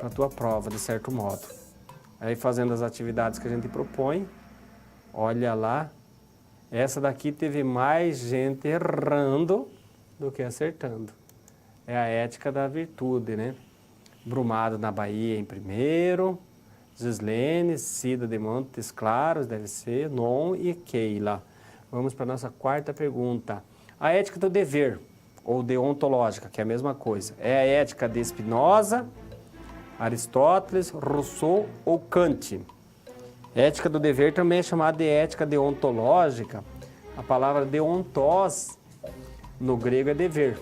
a tua prova, de certo modo. Aí fazendo as atividades que a gente propõe, olha lá, essa daqui teve mais gente errando do que acertando. É a ética da virtude, né? Brumado na Bahia em primeiro, Gislene, Cida de Montes Claros, deve ser, Non e Keila. Vamos para a nossa quarta pergunta. A ética do dever, ou deontológica, que é a mesma coisa, é a ética de Spinoza, Aristóteles, Rousseau ou Kant? Ética do dever também é chamada de ética deontológica. A palavra deontos no grego é dever.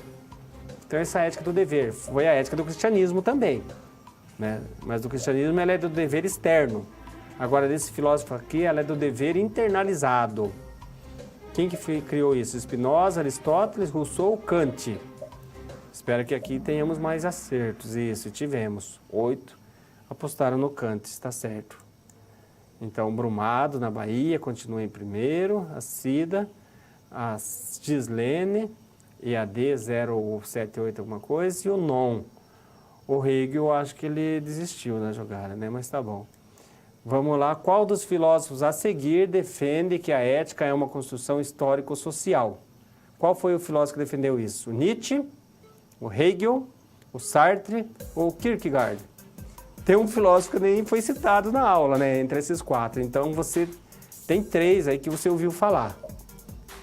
Então essa ética do dever foi a ética do cristianismo também, né? Mas do cristianismo ela é do dever externo. Agora desse filósofo aqui ela é do dever internalizado. Quem que criou isso? Spinoza, Aristóteles, Rousseau ou Kant? Espero que aqui tenhamos mais acertos. Isso, tivemos. 8 apostaram no Kant, está certo. Então, Brumado, na Bahia, continua em primeiro. A Cida, a Gislene e a D078 alguma coisa. E o Non. O Hegel, acho que ele desistiu na jogada, né? Mas tá bom. Vamos lá. Qual dos filósofos a seguir defende que a ética é uma construção histórico-social? Qual foi o filósofo que defendeu isso? O Nietzsche, o Hegel, o Sartre ou o Kierkegaard? Tem um filósofo que nem foi citado na aula, né? Entre esses 4. Então, você tem 3 aí que você ouviu falar.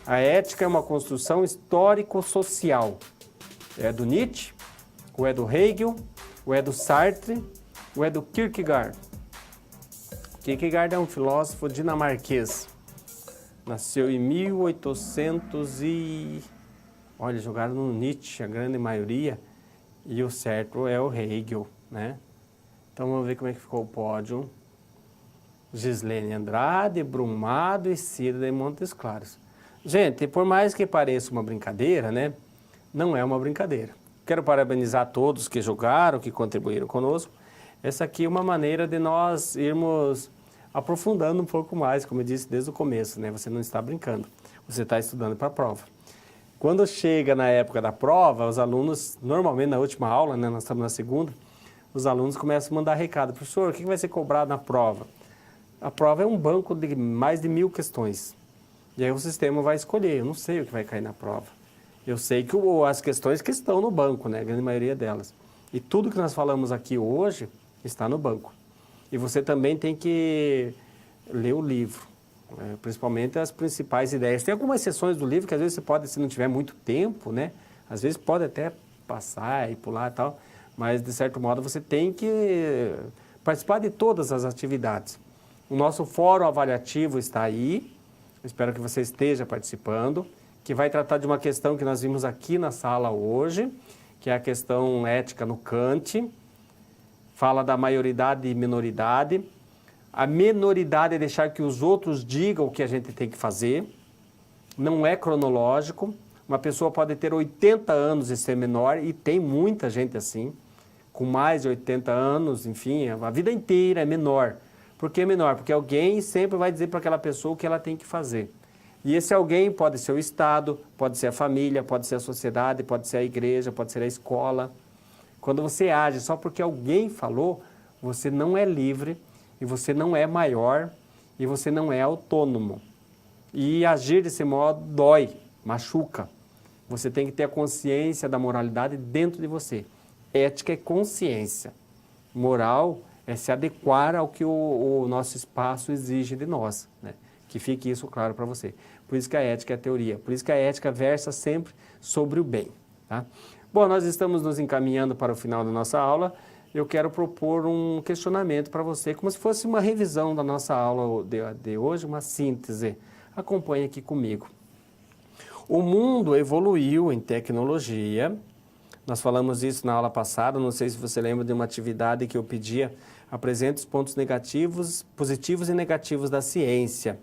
A ética é uma construção histórico-social. É do Nietzsche, ou é do Hegel, ou é do Sartre, ou é do Kierkegaard? Kierkegaard é um filósofo dinamarquês. Nasceu em 1800 e... Olha, jogaram no Nietzsche, a grande maioria. E o certo é o Hegel, né? Então, vamos ver como é que ficou o pódio. Gislene Andrade, Brumado e Cida de Montes Claros. Gente, por mais que pareça uma brincadeira, né? Não é uma brincadeira. Quero parabenizar todos que jogaram, que contribuíram conosco. Essa aqui é uma maneira de nós irmos aprofundando um pouco mais, como eu disse desde o começo, né? Você não está brincando, você está estudando para a prova. Quando chega na época da prova, os alunos, normalmente na última aula, né, nós estamos na segunda, os alunos começam a mandar recado. Professor, o que vai ser cobrado na prova? A prova é um banco de mais de 1000 questões. E aí o sistema vai escolher. Eu não sei o que vai cair na prova. Eu sei que as questões que estão no banco, né? A grande maioria delas. E tudo que nós falamos aqui hoje está no banco. E você também tem que ler o livro, principalmente as principais ideias. Tem algumas seções do livro que às vezes você pode, se não tiver muito tempo, né? Às vezes pode até passar e pular e tal, mas de certo modo você tem que participar de todas as atividades. O nosso fórum avaliativo está aí, espero que você esteja participando, que vai tratar de uma questão que nós vimos aqui na sala hoje, que é a questão ética no Kant, fala da maioridade e minoridade. A minoridade é deixar que os outros digam o que a gente tem que fazer, não é cronológico. Uma pessoa pode ter 80 anos e ser menor, e tem muita gente assim, com mais de 80 anos, enfim, a vida inteira é menor. Por que menor? Porque alguém sempre vai dizer para aquela pessoa o que ela tem que fazer. E esse alguém pode ser o Estado, pode ser a família, pode ser a sociedade, pode ser a igreja, pode ser a escola. Quando você age só porque alguém falou, você não é livre, e você não é maior, e você não é autônomo. E agir desse modo dói, machuca. Você tem que ter a consciência da moralidade dentro de você. Ética é consciência. Moral é se adequar ao que o nosso espaço exige de nós, né? Que fique isso claro para você. Por isso que a ética é a teoria. Por isso que a ética versa sempre sobre o bem, tá? Bom, nós estamos nos encaminhando para o final da nossa aula. Eu quero propor um questionamento para você, como se fosse uma revisão da nossa aula de hoje, uma síntese. Acompanhe aqui comigo. O mundo evoluiu em tecnologia. Nós falamos isso na aula passada, não sei se você lembra de uma atividade que eu pedia, apresente os pontos negativos, positivos e negativos da ciência.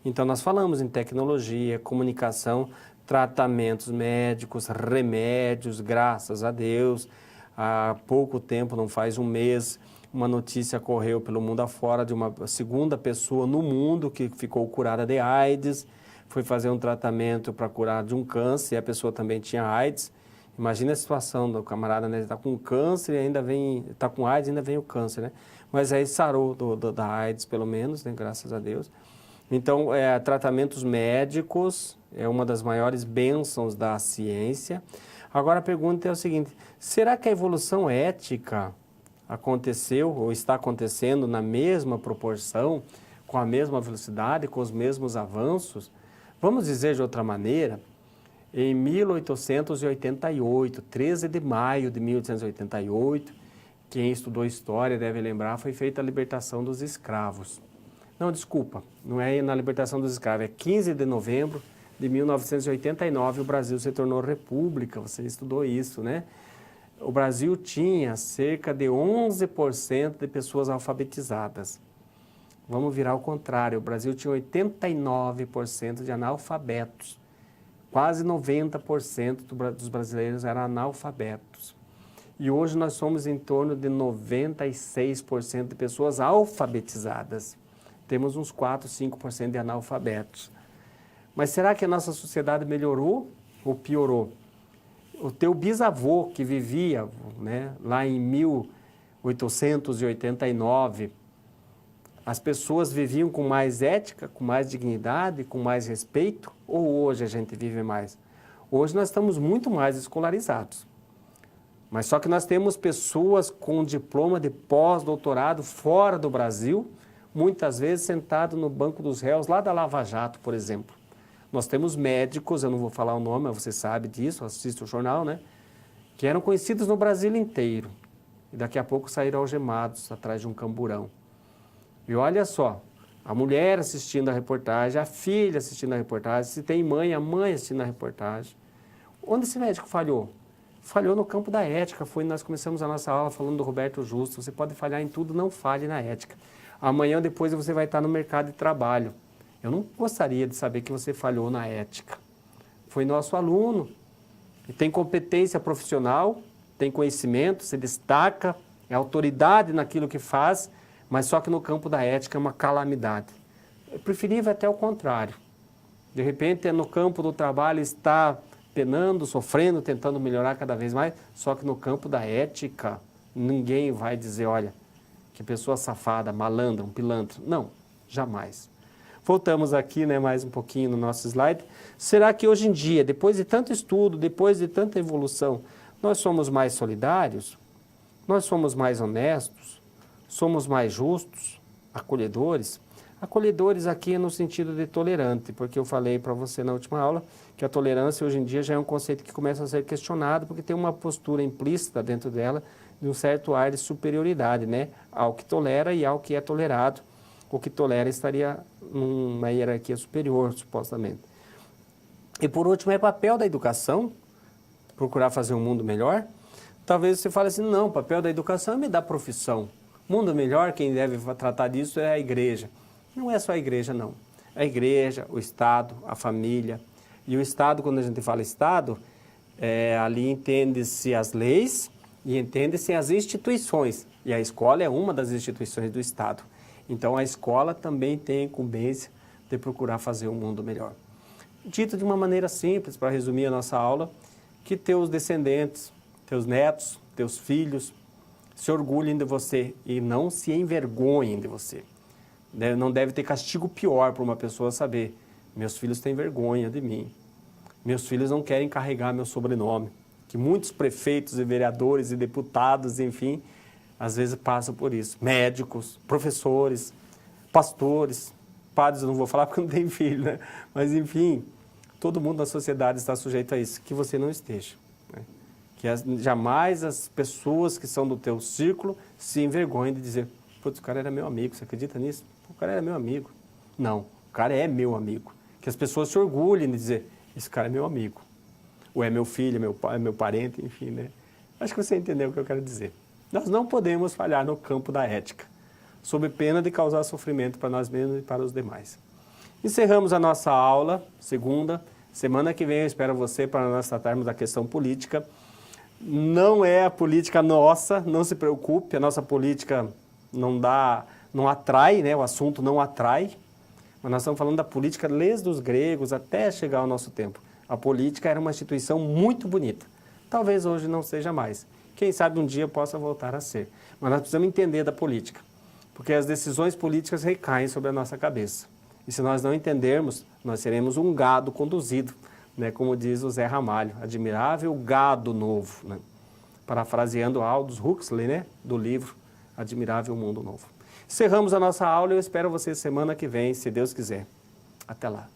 Então, nós falamos em tecnologia, comunicação, tratamentos médicos, remédios, graças a Deus. Há pouco tempo, não faz um mês, uma notícia correu pelo mundo afora de uma segunda pessoa no mundo que ficou curada de AIDS, foi fazer um tratamento para curar de um câncer e a pessoa também tinha AIDS. Imagina a situação do camarada, né? Ele está com câncer e ainda vem, está com AIDS e ainda vem o câncer, né? Mas aí sarou da AIDS, pelo menos, né? Graças a Deus. Então, tratamentos médicos é uma das maiores bênçãos da ciência. Agora a pergunta é o seguinte, será que a evolução ética aconteceu ou está acontecendo na mesma proporção, com a mesma velocidade, com os mesmos avanços? Vamos dizer de outra maneira, em 1888, 13 de maio de 1888, quem estudou história deve lembrar, foi feita a libertação dos escravos. Não, desculpa, não é na libertação dos escravos, é 15 de novembro de 1989 o Brasil se tornou república, você estudou isso, né? O Brasil tinha cerca de 11% de pessoas alfabetizadas. Vamos virar ao contrário, o Brasil tinha 89% de analfabetos. Quase 90% dos brasileiros eram analfabetos. E hoje nós somos em torno de 96% de pessoas alfabetizadas. Temos uns 4, 5% de analfabetos. Mas será que a nossa sociedade melhorou ou piorou? O teu bisavô que vivia, né, lá em 1889, as pessoas viviam com mais ética, com mais dignidade, com mais respeito? Ou hoje a gente vive mais? Hoje nós estamos muito mais escolarizados. Mas só que nós temos pessoas com diploma de pós-doutorado fora do Brasil, muitas vezes sentado no banco dos réus, lá da Lava Jato, por exemplo. Nós temos médicos, eu não vou falar o nome, mas você sabe disso, assiste o jornal, né? Que eram conhecidos no Brasil inteiro. E daqui a pouco saíram algemados atrás de um camburão. E olha só, a mulher assistindo a reportagem, a filha assistindo a reportagem, se tem mãe, a mãe assistindo a reportagem. Onde esse médico falhou? Falhou no campo da ética. Nós começamos a nossa aula falando do Roberto Justo. Você pode falhar em tudo, não falhe na ética. Amanhã depois você vai estar no mercado de trabalho. Eu não gostaria de saber que você falhou na ética. Foi nosso aluno, e tem competência profissional, tem conhecimento, se destaca, é autoridade naquilo que faz, mas só que no campo da ética é uma calamidade. É preferível até o contrário. De repente, no campo do trabalho está penando, sofrendo, tentando melhorar cada vez mais, só que no campo da ética, ninguém vai dizer, olha, que pessoa safada, malandra, um pilantra. Não, jamais. Voltamos aqui, né, mais um pouquinho no nosso slide. Será que hoje em dia, depois de tanto estudo, depois de tanta evolução, nós somos mais solidários? Nós somos mais honestos? Somos mais justos? Acolhedores? Acolhedores aqui no sentido de tolerante, porque eu falei para você na última aula que a tolerância hoje em dia já é um conceito que começa a ser questionado, porque tem uma postura implícita dentro dela de um certo ar de superioridade, né, ao que tolera e ao que é tolerado. O que tolera estaria numa hierarquia superior, supostamente. E por último, é papel da educação procurar fazer um mundo melhor. Talvez você fale assim, não, o papel da educação é me dar profissão. Mundo melhor, quem deve tratar disso é a igreja. Não é só a igreja, não. A igreja, o Estado, a família. E o Estado, quando a gente fala Estado, ali entende-se as leis e entende-se as instituições. E a escola é uma das instituições do Estado. Então, a escola também tem a incumbência de procurar fazer um mundo melhor. Dito de uma maneira simples, para resumir a nossa aula, que teus descendentes, teus netos, teus filhos, se orgulhem de você e não se envergonhem de você. Não deve ter castigo pior para uma pessoa saber, meus filhos têm vergonha de mim, meus filhos não querem carregar meu sobrenome, que muitos prefeitos e vereadores e deputados, enfim, às vezes passam por isso. Médicos, professores, pastores, padres eu não vou falar porque não tem filho, né? Mas enfim, todo mundo na sociedade está sujeito a isso, que você não esteja. Né? Que jamais as pessoas que são do teu círculo se envergonhem de dizer, putz, o cara era meu amigo, você acredita nisso? O cara era meu amigo. Não, o cara é meu amigo. Que as pessoas se orgulhem de dizer, esse cara é meu amigo. Ou é meu filho, meu pai, meu parente, enfim, né? Acho que você entendeu o que eu quero dizer. Nós não podemos falhar no campo da ética, sob pena de causar sofrimento para nós mesmos e para os demais. Encerramos a nossa aula, segunda. Semana que vem eu espero você para nós tratarmos da questão política. Não é a política nossa, não se preocupe, a nossa política não atrai, né? O assunto não atrai, mas nós estamos falando da política desde os gregos até chegar ao nosso tempo. A política era uma instituição muito bonita, talvez hoje não seja mais. Quem sabe um dia possa voltar a ser. Mas nós precisamos entender da política, porque as decisões políticas recaem sobre a nossa cabeça. E se nós não entendermos, nós seremos um gado conduzido, né? Como diz o Zé Ramalho, admirável gado novo, né? Parafraseando Aldous Huxley, né? Do livro Admirável Mundo Novo. Encerramos a nossa aula e eu espero você semana que vem, se Deus quiser. Até lá.